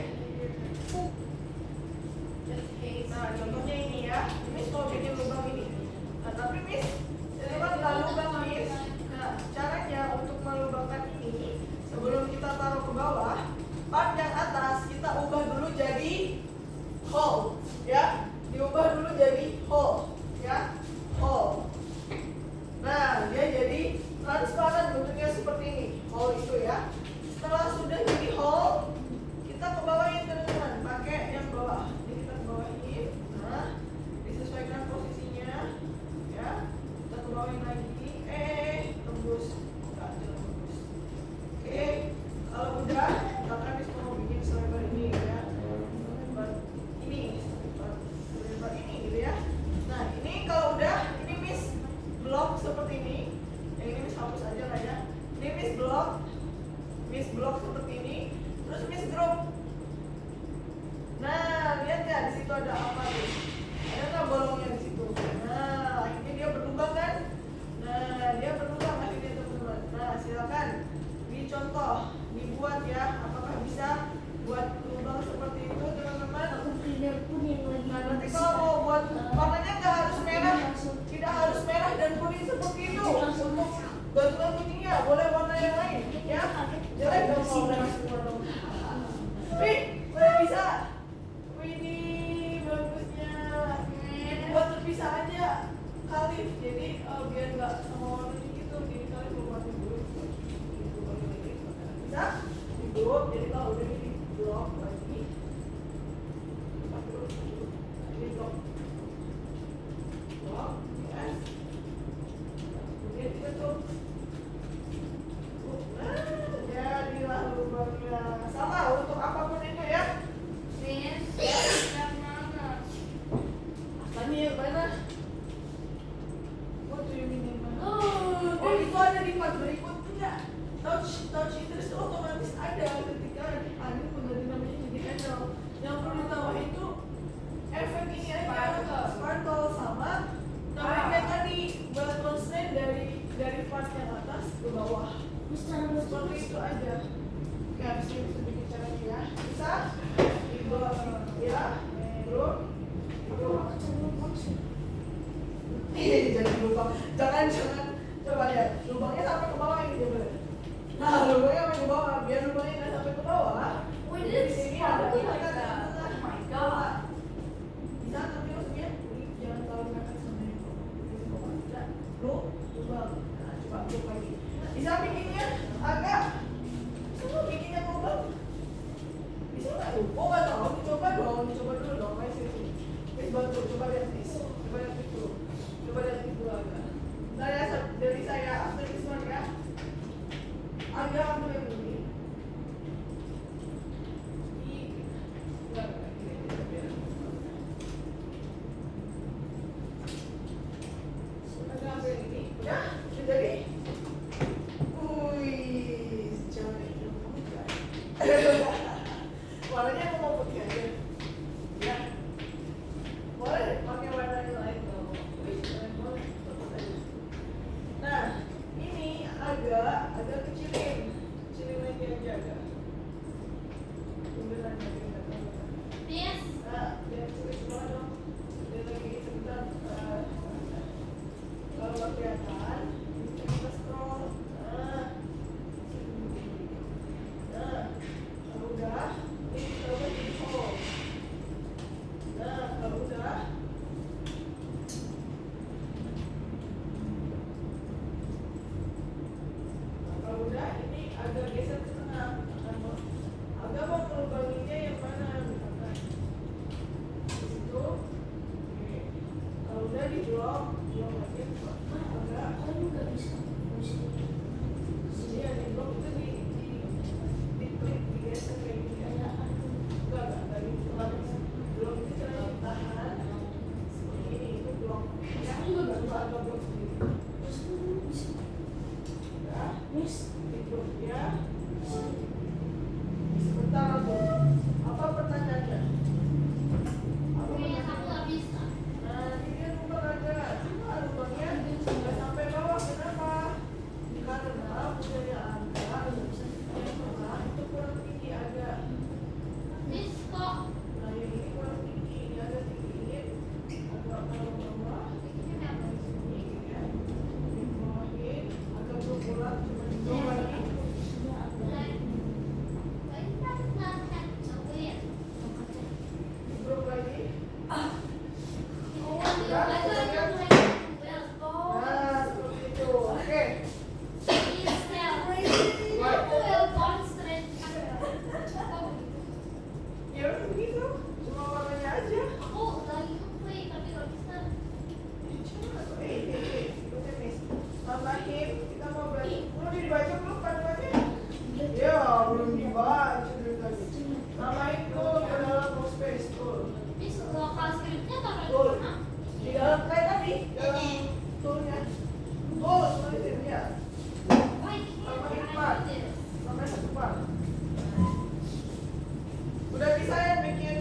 Yang perlu ditambah itu efek ini aja, sparkle sama tarik tadi buat constraint dari part yang atas ke bawah. Seperti itu aja. Oke, habis ini bisa bikin caranya ya. Bisa? Ibu, ya, bro. Jadi lubang. Jangan. Coba lihat. Lubangnya sampai ke bawah ini coba. Nah, lubangnya sampai ke bawah. Biar lubangnya nggak sampai ke bawah. Di sini ada lubang. Oh my god. Bisa tapi maksudnya jangan terlalu mepet sama yang bawah. Tidak. Lubang. Nah, coba lubang lagi. Bisa bikinnya agak. Coba bikinnya lubang. Bisa nggak tuh? Oh nggak tahu. Coba dulu dong. Main situ. Bantu. Coba lihat itu. Coba lihat itu agak. Dari saya after this one ya. Agak ambil yang ini. Agak ambil yang ini. Udah jadi. Wih, cantik juga. Warnanya aku mau putih aja. Ya. Boleh pakai warna yang lain kalau mau. Boleh. Nah, ini agak kecilin lagi aja agak. Beneran lagi enggak tahu. Yes. Nah, biar kecil semua dong. Dia lagi sebentar. Kalau nggak kelihatan, kita scroll. Nah, kalau udah, ini kita ubah jadi home. Nah, kalau udah. Kalau udah, ini agak geser ke tengah. Agak mau ngelubanginya yang mana? Misalkan di situ. Oke. Kalau udah di blok lagi. Agak. Iya, di blok itu di klik, digeser kayak gini aja. Enggak gitu. Blok itu caranya ditahan. Seperti ini, itu blok. Ya, agak blok sendiri. Ya. Itu ya. Sebentar aku. Apa pertanyaannya? Apa Kayaknya aku nggak bisa. Nah, ini kan lubang aja. Cuma lubangnya nggak sampai bawah. Kenapa? Karena punyanya agak yang tengah itu kurang tinggi agak. Miss kok. Nah, yang ini kurang tinggi. Ini agak tinggi. Agak kalau bawah. Sini ya. Di bawahin. Agak berpulang. Cuma di bawah lagi. Belum lagi. Nah, seperti itu. Oke. Ya udah begitu. Cuma warnanya aja. Tambahin, kita mau belajar. Belum dibaca belum panduannya? Ya, belum dibaca dari tadi. Tambahin tuh ke dalam workspace tuh. Tuh. Di dalam kayak tadi, dalam toolnya. Tuh, tulisin ya. Sampai satu part. Udah bisa ya bikin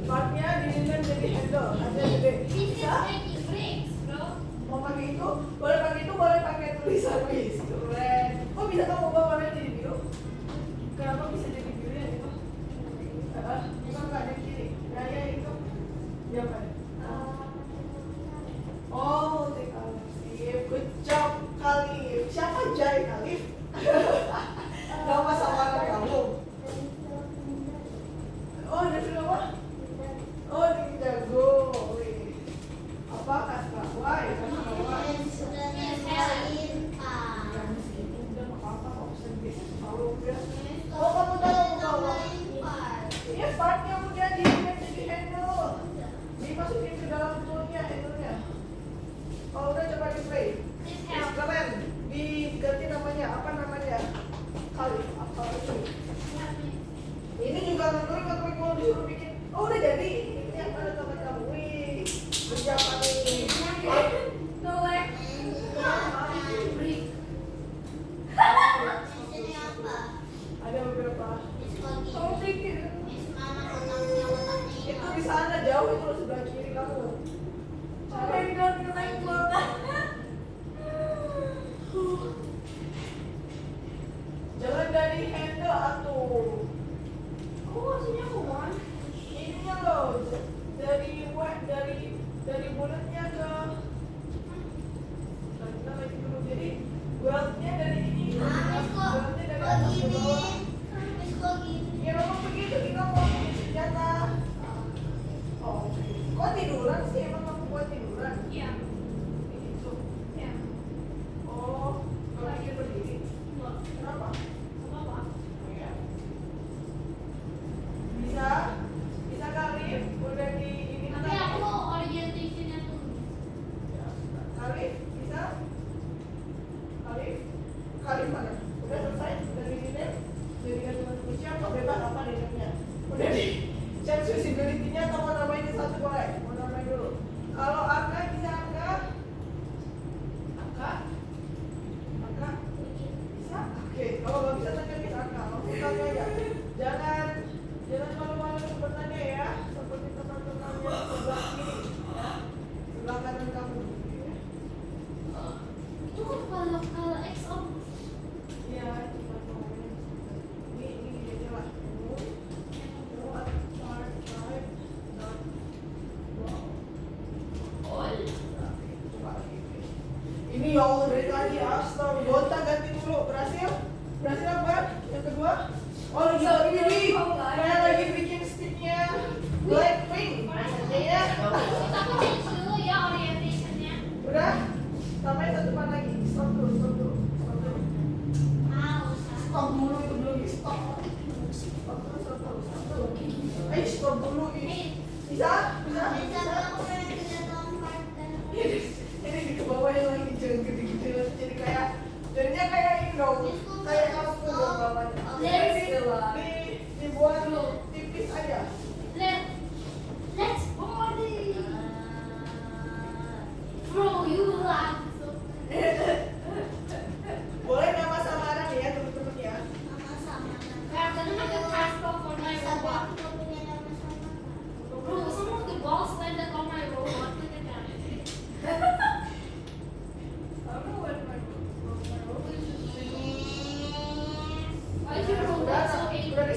partnya dirikan jadi handle, ada gede. Bisa? Mau pakai itu? Boleh pakai itu, boleh pakai tulisan wis. Keren. Kok bisa kamu ubah warnanya jadi biru? Kenapa bisa jadi biru ya itu? Bukan nggak ada kiri. Nah ya itu. Ya kan? Oh, Khalif. Good job, Khalif. Siapa Jai Khalif? Nama samaran kamu. Oh, dari apa? Oh, di jago. Wih. Apa kata? Why? Kata why? Udah nggak apa-apa kok. Bisa tahu ya. Oh, kamu tahu bahwa ini partnya udah jadi handle. Dimasukin ke dalam toolnya, handle-nya. Oh, udah coba di play. Keren. Diganti namanya. Apa namanya? Khalif. Apa itu? Ini juga ngeklik mau disuruh bikin. Oh, udah jadi. Ini yang ada teman kamu. Wih. Berjapa nih. Ada beberapa berapa? Kamu pikir? Itu di sana jauh itu loh, sebelah kiri kamu. Oh my god, ngeleng banget. Jangan dari handle atuh. Aku maksudnya one. Ininya loh, dari bulatnya ke. Nah, kita lagi dulu. Jadi weltnya dari ini. Weltnya dari atas ke bawah. Ya memang begitu, kita mau bikin senjata. Oh, kok tiduran sih? Emang kamu buat tiduran? Iya. Ini tuh. Iya. Oh, kamu bikin berdiri? Kenapa? Apa? Oh, ya. Bisa kali udah di ini Tapi aku orientationnya tuh. Ya, kali bisa? Kali mana? Udah selesai? Udah di sini? Udah dikasih kunci apa? Bebas apa dinamnya? Udah di cek visibility-nya atau mau namain ini satu boleh? Mau namain dulu. Kalau angka bisa angka? Angka? Bisa? Oke, kalau nggak bisa tanya bisa angka. Langsung tanya aja. Jangan malu-malu bertanya ya. Seperti teman-temannya sebelah kiri. Ya. Sebelah kanan kamu. Ya. Itu kan kalau X om. Iya, cuma ngomongnya. Ini gini lah. Ini ya Allah dari tadi astaga, gonta ganti dulu. Berhasil apa? Yang kedua? Oh lagi ini, kayak lagi bikin sticknya Blackpink. Ya. Kita aku change dulu ya orientationnya. Udah, tambahin satu part lagi. Stop dulu. Stop dulu itu belum di stop. Stop dulu. Stop dulu ini. Bisa? Ini di kebawahin lagi jangan gede-gede jadi kayak jadinya kayak ini dong, kayak kamu dong bawahnya. Dibuat dulu tipis aja. Let's party. Bro, you laugh. Boleh nama samaran ya teman-teman ya. I'm gonna make a passport for my robot. Bro, some of the balls landed on my robot. Look at that. Why is your robot so angry? Udah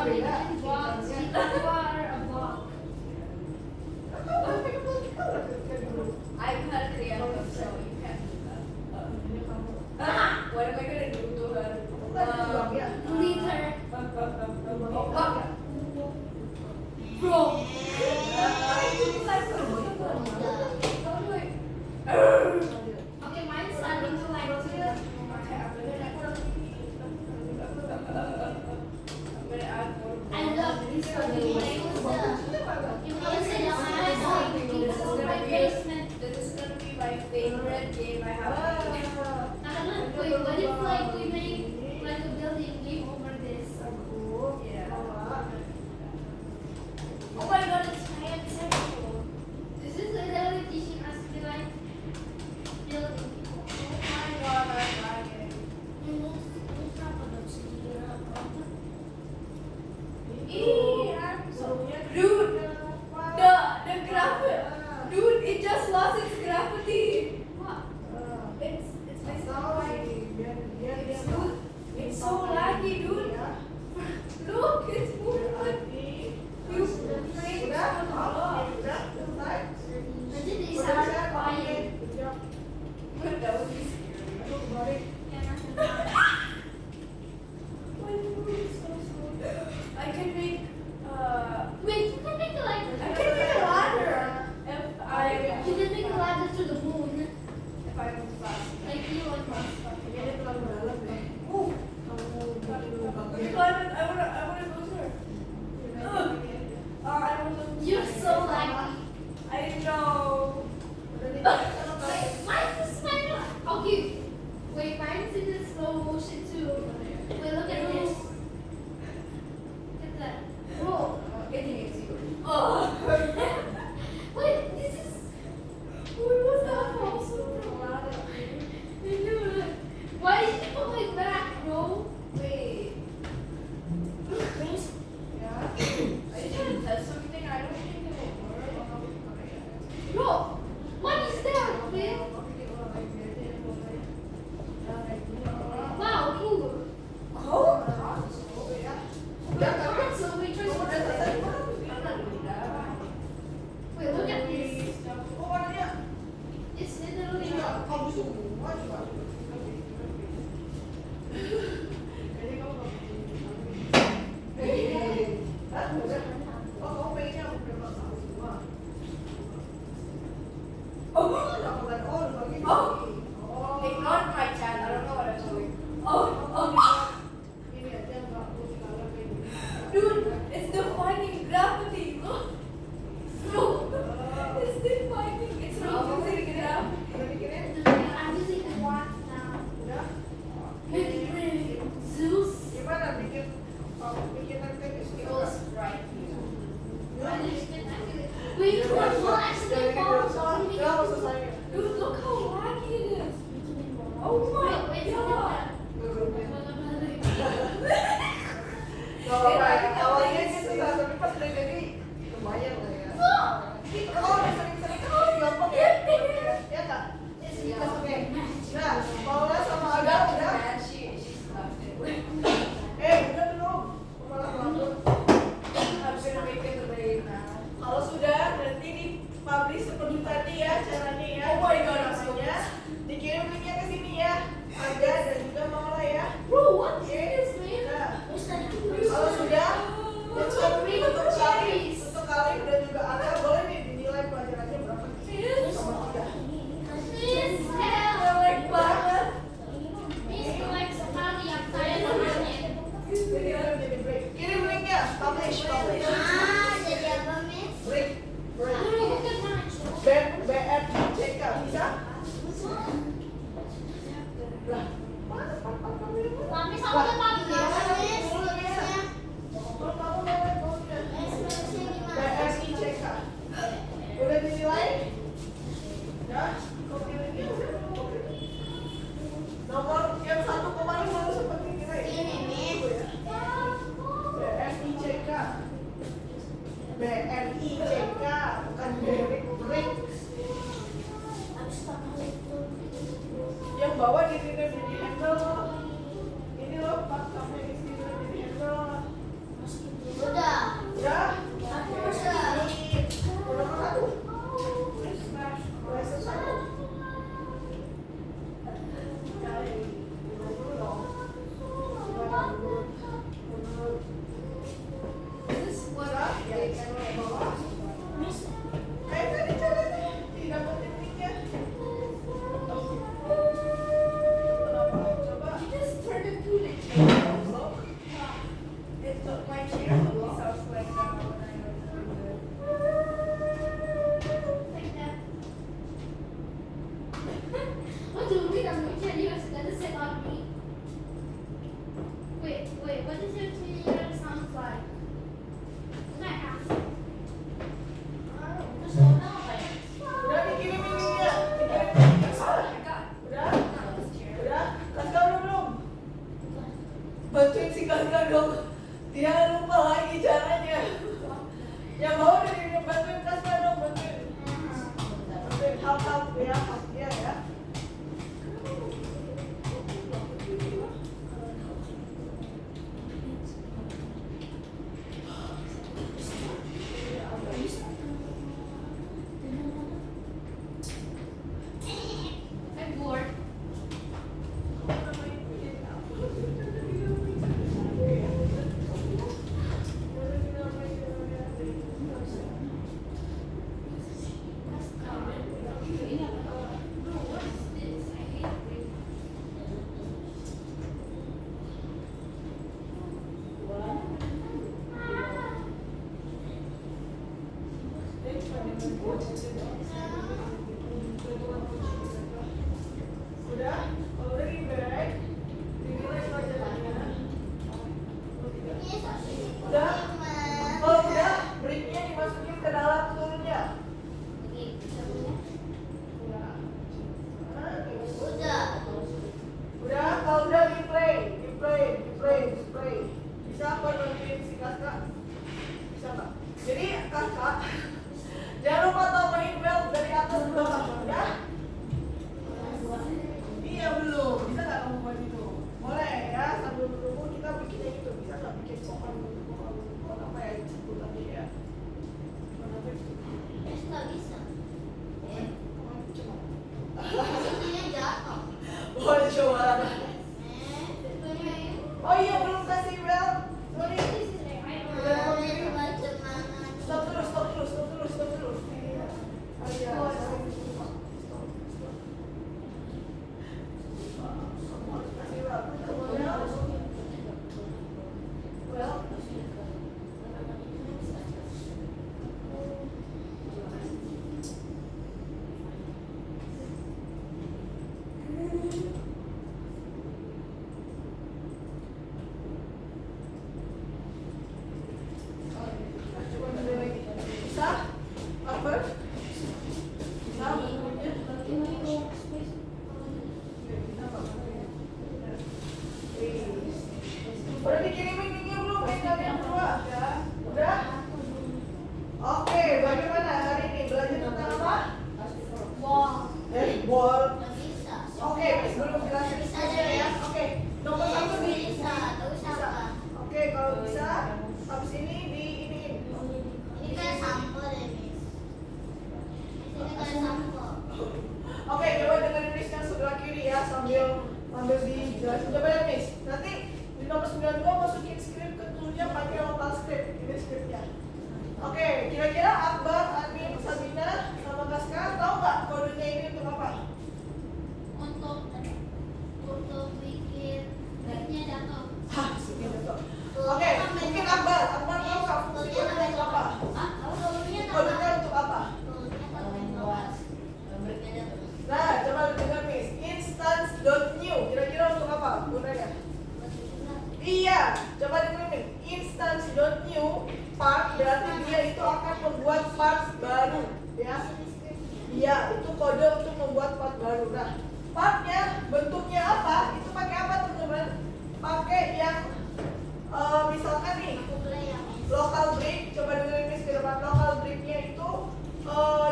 beda. Box. Kita keluar a box. Kamu pakai box kita udah ketika di grup. I'm not creative, so you can't do that. Ini kamu. What am I gonna do to her? Kamu kan di blog ya. Glitter. Oh, bro. Okay, mine's starting to like. I love this one. You know, it's in my basement. This is gonna be my favorite game I have. Wait, what if like we make like a building game over this? Yeah. Oh my god, it's pansexual. This is literally teaching us to like building people. Oh my god, I like it. I'm so dude. The graffiti, dude. It just lost its graffiti. What? It's basically Tahu like sih, biar dia dude. It's so laggy, dude. ya. Look, it's moving. You frame Udah, so long. udah, selesai. Nanti di Udah sana bisa, main. Good job. That would be scary. Aduh, kebalik. Ya, nanti. I can make Wait, you can make like I can make a ladder if I you can make a ladder to the moon, if I move fast. like Elon Musk. Ini terlalu dalam deh. Ooh, Kamu bikin lubang. you climb it. I wanna go there. I wanna. You're so lucky. I know. Udah nih, Wait, mine is kind of okay. Wait, mine's in the slow motion too. Wait, look at this. Look at that. Whoa. Getting it you. Oh. Wait, this is. What was that from? Why did you put my back, bro? Wait. ya. Are you trying to test something? I don't think it will work. Bro, what is that, man? Wow, cool. Oh. Udah, tapi So we try kamu udah selesai to. gimana? Wait, look at this. Oh, warnanya. It's literally. Iya, kamu semua juga. Kayaknya kamu nggak bikin. Hah? Udah? Oh, kamu pengennya aku berapa kali semua? Oh. Nggak boleh. Oh, dibagi. Oh. Oh. Ignore my chat. I don't know what I'm doing. Oh. Ini aja nggak perlu sekarang kayak gini. Dude, it's defining gravity. Look. It's defining. It's reducing gravity. Udah bikinnya? I'm using the watch now. Udah? Zeus. Gimana bikin bikinan teknis It kita? was right here. Wait, what will actually fall on me? Udah, mau selesai. Dude, look how laggy it is. Oh my Wait, god. Gak apa-apa ya, awalnya sih susah, tapi pas udah jadi lumayan lah ya. Kalau udah sering-sering kan lebih gampang ya. Ya nggak? Iya, oke. Nah, Paula sama Aga udah. Man, she's left it. Udah belum? Malah belum. I'm gonna make it rain now. Kalau sudah, nanti di-publish seperti tadi ya caranya ya. Oh my God, I'm so Caranya, dikirim linknya ke sini ya. Aga dan juga Paula ya. Bro, what is Oke. this, man? Nah, What's that? kalau sudah, It's a green cherries. untuk kalian dan juga Aga boleh nih dinilai pelajarannya berapa? Sama Aga. Miss Hell. Jelek banget. Miss Alex sekali yang saya namanya. Jadi ada jadi break. Kirim linknya, publish. Jadi apa, Miss? Break. Break. Look at mine. BRCK bisa? Lah, mana part-part kamu yang mana? Mami sama Lah, Papi. Miss. Kalau kamu lewat bawahnya. BRICK. Udah dinilai? Ya? Copy linknya udah? Oke. Nomor yang satu kemarin baru sempat dinilai. Ini, Miss. BRICK. BRICK, bukan break. Yang bawah di handle ini loh, Pak. bantuin si Kakak dong. Dia lupa lagi caranya. Yang mau dari bantuin Kakak dong, bantuin. Bantuin help ya, help dia ya. I'm bored. Udah? Kalau udah di break, dinilai pelajarannya. Udah? Kalau udah, breaknya dimasukin ke dalam toolnya. Udah, kalau udah di play. Bisa apa bantuin si Kakak? Bisa nggak? Jadi Kakak jangan lupa tambahin belt dari atas ke bawah, ya? Iya belum. Bisa nggak kamu buat itu? Boleh ya. Sambil menunggu kita bikinnya itu. Bisa nggak bikin sopan apa ya? Sebut tadi ya. Apa itu? Boleh coba. Oh iya belum kasih belt. Sorry. Udah mau kirim. Stop dulu. Oh iya. Bisa? Apa? Bisa? Udah dikirimin linknya belum? Kalian berdua? Udah? Oke, bagaimana hari ini? Belajar tentang apa? Ball. Oke, belum jelasin saja ya. Oke, nomor 1 di bisa. Oke, kalau bisa, habis ini di iniin. Oke, coba dengerin Miss yang sebelah kiri ya sambil dijelasin. Coba ya Miss. Nanti di nomor 92 masukin skrip ke toolnya pakai local script. Ini skripnya. Oke, kira-kira Akbar, Admin, Sabina, sama Kaska tahu nggak kodenya ini untuk apa? Untuk bikin backnya jatuh. Hah, bikin jatuh. Oke, mungkin Akbar tahu nggak fungsi kodenya untuk apa? Kodenya untuk apa? Nah, coba dengar Miss. Instance.new kira-kira untuk apa gunanya? Iya, coba dengar Miss. Instance.new part berarti dia itu akan membuat part baru, ya. Iya, itu kode untuk membuat part baru. Nah, partnya bentuknya apa? Itu pakai apa teman-teman? Pakai yang misalkan nih local break. Coba dengerin Miss ke depan. Local breaknya itu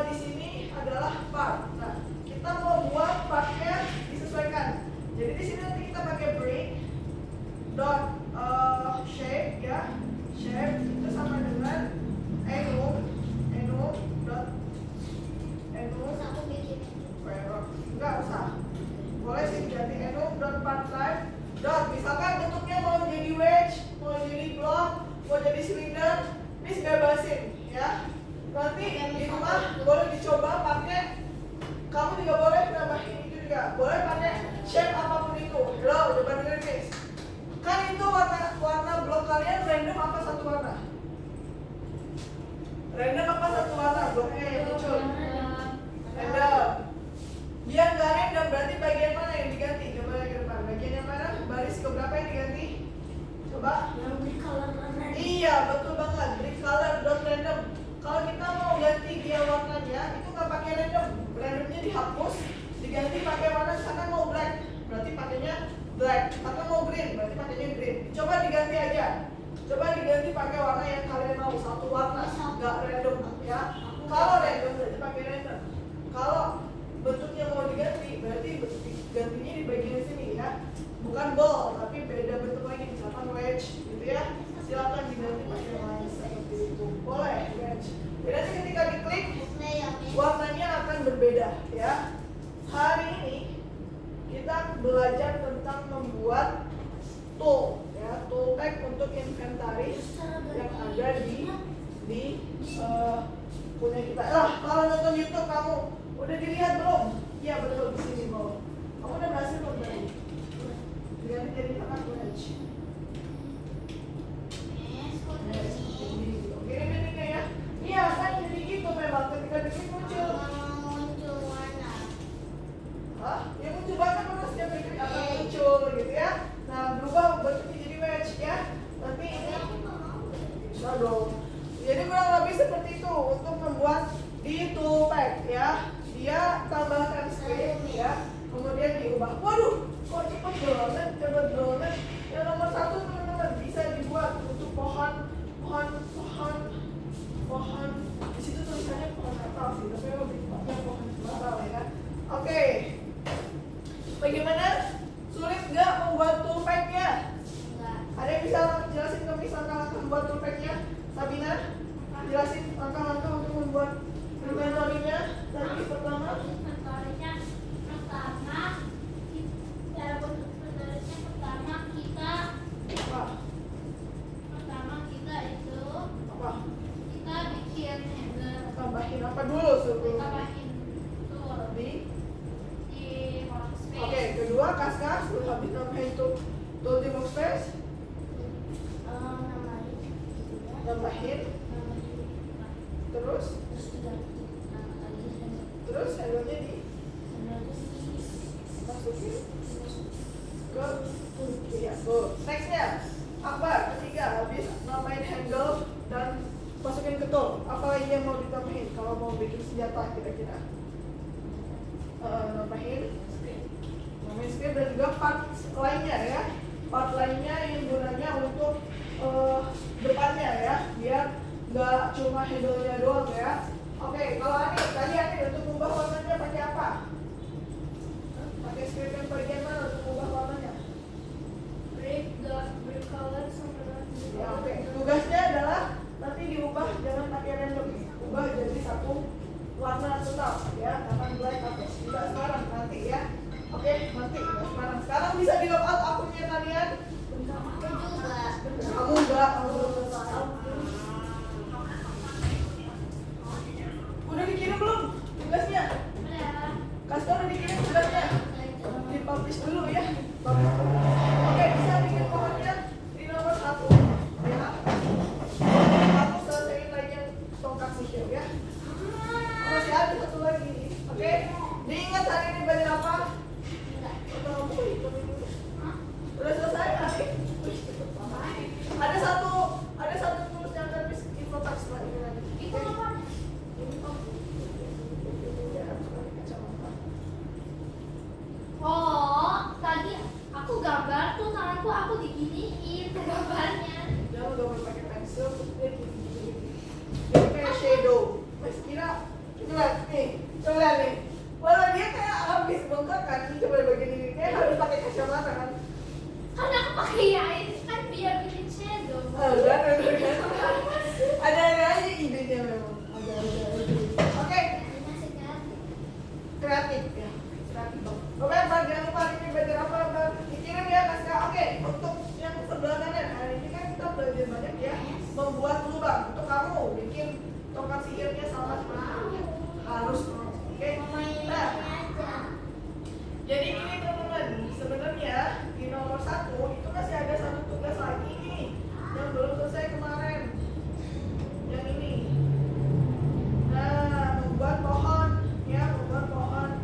di sini adalah part. Nah, kita mau buat partnya disesuaikan. Jadi di sini nanti kita pakai break dot shape ya. Shape itu sama dengan enum dot enggak usah. Boleh sih ganti enum dot part type dot. Misalkan bentuknya mau jadi wedge, mau jadi block, mau jadi silinder, Miss bebasin ya. Nanti di rumah boleh dicoba pakai. Kamu juga boleh nambahin itu juga. Boleh pakai shape apapun itu. Hello, coba dengerin Miss. Kan itu warna blok kalian random apa satu warna? Random apa satu warna bloknya yang muncul? Random. Dia nggak random berarti bagian mana yang diganti? Coba yang ke depan. Bagian yang mana? Baris keberapa yang diganti? Coba. Iya, betul banget. Beri color dot random. Kalau kita mau ganti dia warnanya, itu nggak pakai random. Randomnya dihapus, diganti pakai warna. Misalkan mau black, berarti pakainya black. Atau atau mau green, berarti pakainya green. Coba diganti aja. Coba diganti pakai warna yang kalian mau, satu warna, nggak random ya. Kalau random berarti pakai random. Kalau bentuknya mau diganti, berarti gantinya di bagian sini ya. Bukan ball, tapi beda bentuk lagi, misalkan wedge gitu ya. Silakan diganti pakai yang lain seperti itu. Boleh wedge. Berarti ketika diklik, warnanya akan berbeda ya. Hari ini kita belajar tentang membuat tool ya, tool bag untuk inventaris yang ada di punya kita. Kalau nonton YouTube kamu udah dilihat belum? Iya betul, di sini bawah. Kamu udah berhasil belum tadi? Diganti jadi apa? Wedge. Gini ya. Iya kan jadi gitu memang ketika diklik muncul. Hah? Ya muncul banget kalau setiap diklik akan muncul gitu ya. Nah berubah bentuknya jadi wedge ya. Nanti ini bisa dong. Jadi kurang lebih seperti itu untuk membuat di tool pack ya. Dia tambahkan script ya. Kemudian diubah. Waduh, kok cepet banget, cepet banget. Yang nomor 1 teman-teman bisa dibuat untuk pohon. Di situ tulisannya pohon natal sih, tapi lebih banyak pohon natal ya. Oke. Bagaimana? Sulit nggak membuat tool pack-nya? Ada yang bisa jelasin ke Miss langkah-langkah membuat tool pack-nya? Sabina, jelasin langkah-langkah untuk membuat inventory-nya. Tadi pertama. Tambahin apa dulu sebelum Oke, kedua Kaska sudah habis nambahin tool di workspace. Tambahin. Terus handle-nya di masukin ke ya, tuh. Nextnya Akbar, ketiga habis nambahin handle dan masukin ke tool. Apa lagi yang mau ditambahin kalau mau bikin senjata kira-kira? Nambahin script dan juga part lainnya ya. Part lainnya yang gunanya untuk depannya ya, biar nggak cuma handle-nya doang ya. Oke, kalau tadi untuk ubah warnanya pakai apa? Pakai script yang bagian mana untuk ubah warnanya? Ya, oke. Tugasnya adalah nanti diubah, jangan pakai random, ubah jadi satu warna total ya, akan black atau tidak sekarang nanti ya. Oke, nanti sekarang. Sekarang bisa di log out akunnya kalian. Kamu enggak, udah dikirim belum tugasnya? Kasih udah dikirim tugasnya. Dipublish dulu ya. Oke, bisa bikin pohonnya di nomor 1 ya. Aku selesaiin lagi yang tongkat sihir ya. Masih ada satu lagi. Oke, diingat hari ini belajar apa? Udah selesai hari? Ada satu tulis yang habis info teks lagi. Itu apa? Oh, tadi aku gambar tuh tanganku aku diginiin tuh gambarnya. Jangan gambar pakai pensil, dia gini. Dia kayak shadow. Mas kira, coba lihat nih. Walau dia kayak habis bengkak kan, coba bagian ini kayak harus pakai kacamata kan. Karena aku pakai ya ini kan biar bikin shadow. Ada aja idenya memang. Ada. Oke. Kreatif ya. Kreatif. Oke, jangan lupa hari ini belajar apa? Dikirim ya, Kaska. Oke, untuk yang sebelah kanan hari ini kan kita belajar banyak ya, membuat lubang. Untuk kamu bikin tongkat sihirnya sama seperti harus. Oke. Nah, jadi ini teman-teman, sebenarnya di nomor 1 itu masih ada satu tugas lagi nih yang belum selesai kemarin. Yang ini. Nah, membuat pohon ya, membuat pohon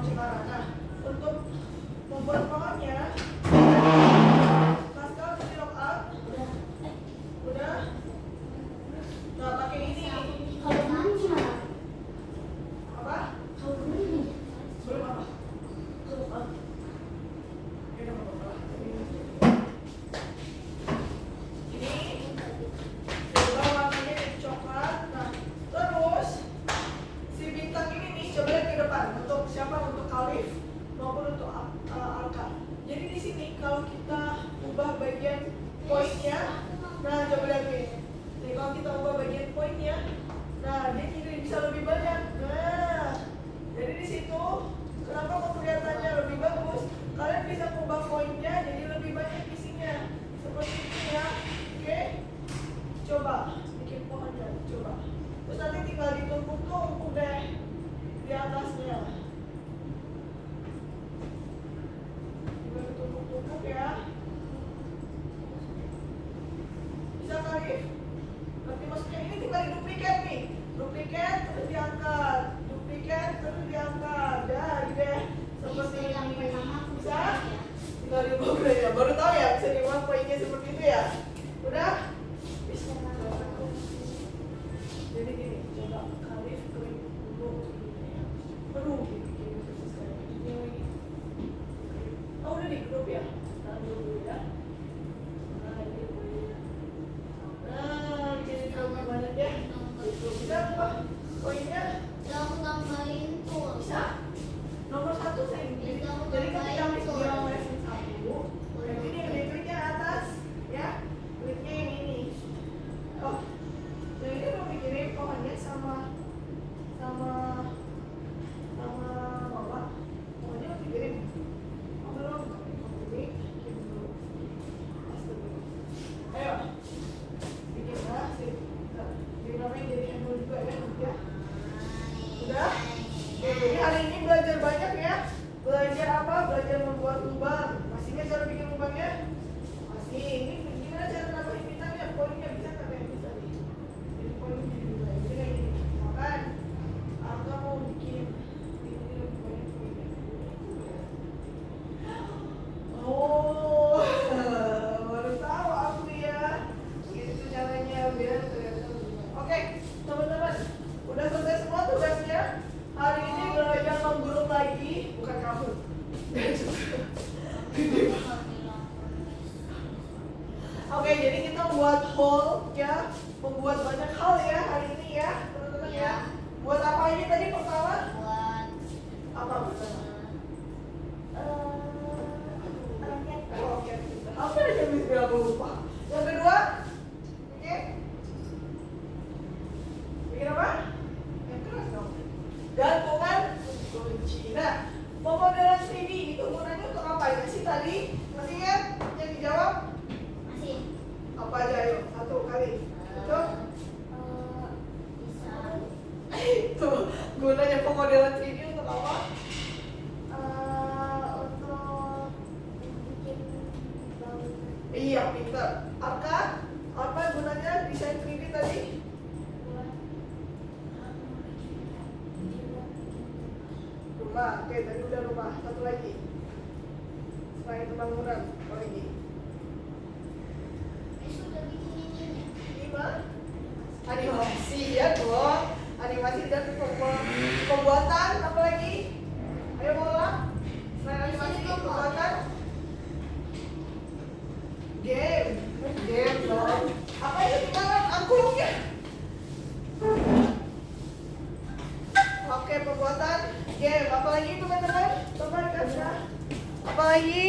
cemara. Nah, untuk membuat pohonnya, Pascal udah di log out? Udah? Nah, pakai ini. Kali? Ngerti maksudnya? Ini tinggal duplikat nih. Duplikat terus diangkat. Duplikat terus diangkat. Ya, deh. Seperti Yang ini. pertama aku Bisa? ya. Tinggal diubah ya. Baru tahu ya bisa dibuat poinnya seperti itu ya. Udah? Bisa. Jadi gini, coba Khalif klik dulu. Aduh, gini persis kayak gini lagi. Oh, udah di grup ya? Tahan dulu ya. Nah, ini poinnya. Nah, jadi tambah banyak ya. Itu bisa apa? Poinnya Udah aku tambahin tuh. bisa. Nomor 1 saya jadi ketika dia lesson 1, berarti dia kliknya atas, ya. Kliknya yang ini. Oh, yang ini mau dikirim pokoknya sama mama. Pokoknya mau dikirim. Oh, belum. Ini kirim dulu. Astaga. Ayo. Bikin lah sih. Di namanya jadi handle juga ya, ya. Udah? Oke, jadi hari ini belajar banyak ya. Belajar apa? Belajar membuat lubang. Masih ingat cara bikin lubangnya? Masih. Ini gimana cara nambahin bintangnya? Poinnya bisa nggak kayak bisa nih? Jadi poinnya jadi dua. Jadi kayak gini. Makan. Aku mau bikin ini lebih banyak poinnya. Oh, baru tahu aku ya. Gitu caranya biar ternyata. Oke, teman-teman. Udah selesai semua tugasnya. Hari ini belajar menggurung lagi, bukan kamu. Oke, jadi kita membuat hole ya, membuat banyak hal ya hari ini ya, teman-teman ya. Buat apa ini tadi pertama? Buat Apa pertama? Oke, apa aja bisa aku lupa. Yang kedua, oke, bikin apa? Yang keras dong. Gantungan kunci. Nah, pemodelan 3D itu gunanya untuk apa ya sih tadi? Masih ingat yang dijawab? masih. Apa aja ayo? Satu kali. Betul? Bisa. Itu gunanya pemodelan 3D untuk apa? Untuk bikin bangunan. Iya, pintar. Arka, apa gunanya desain 3D tadi? Rumah. Oke, tadi udah rumah. Satu lagi. Selain itu bangunan, apa lagi? Sudah bikin ini. 5. Animasi ya dong. Animasi dan pembuatan apa lagi? Ayo bola. Selain animasi pembuatan game. Game dong. Apa itu tinggalan angklungnya? Oke, pembuatan game. Apa lagi teman-teman? Coba dikasih. Apa lagi?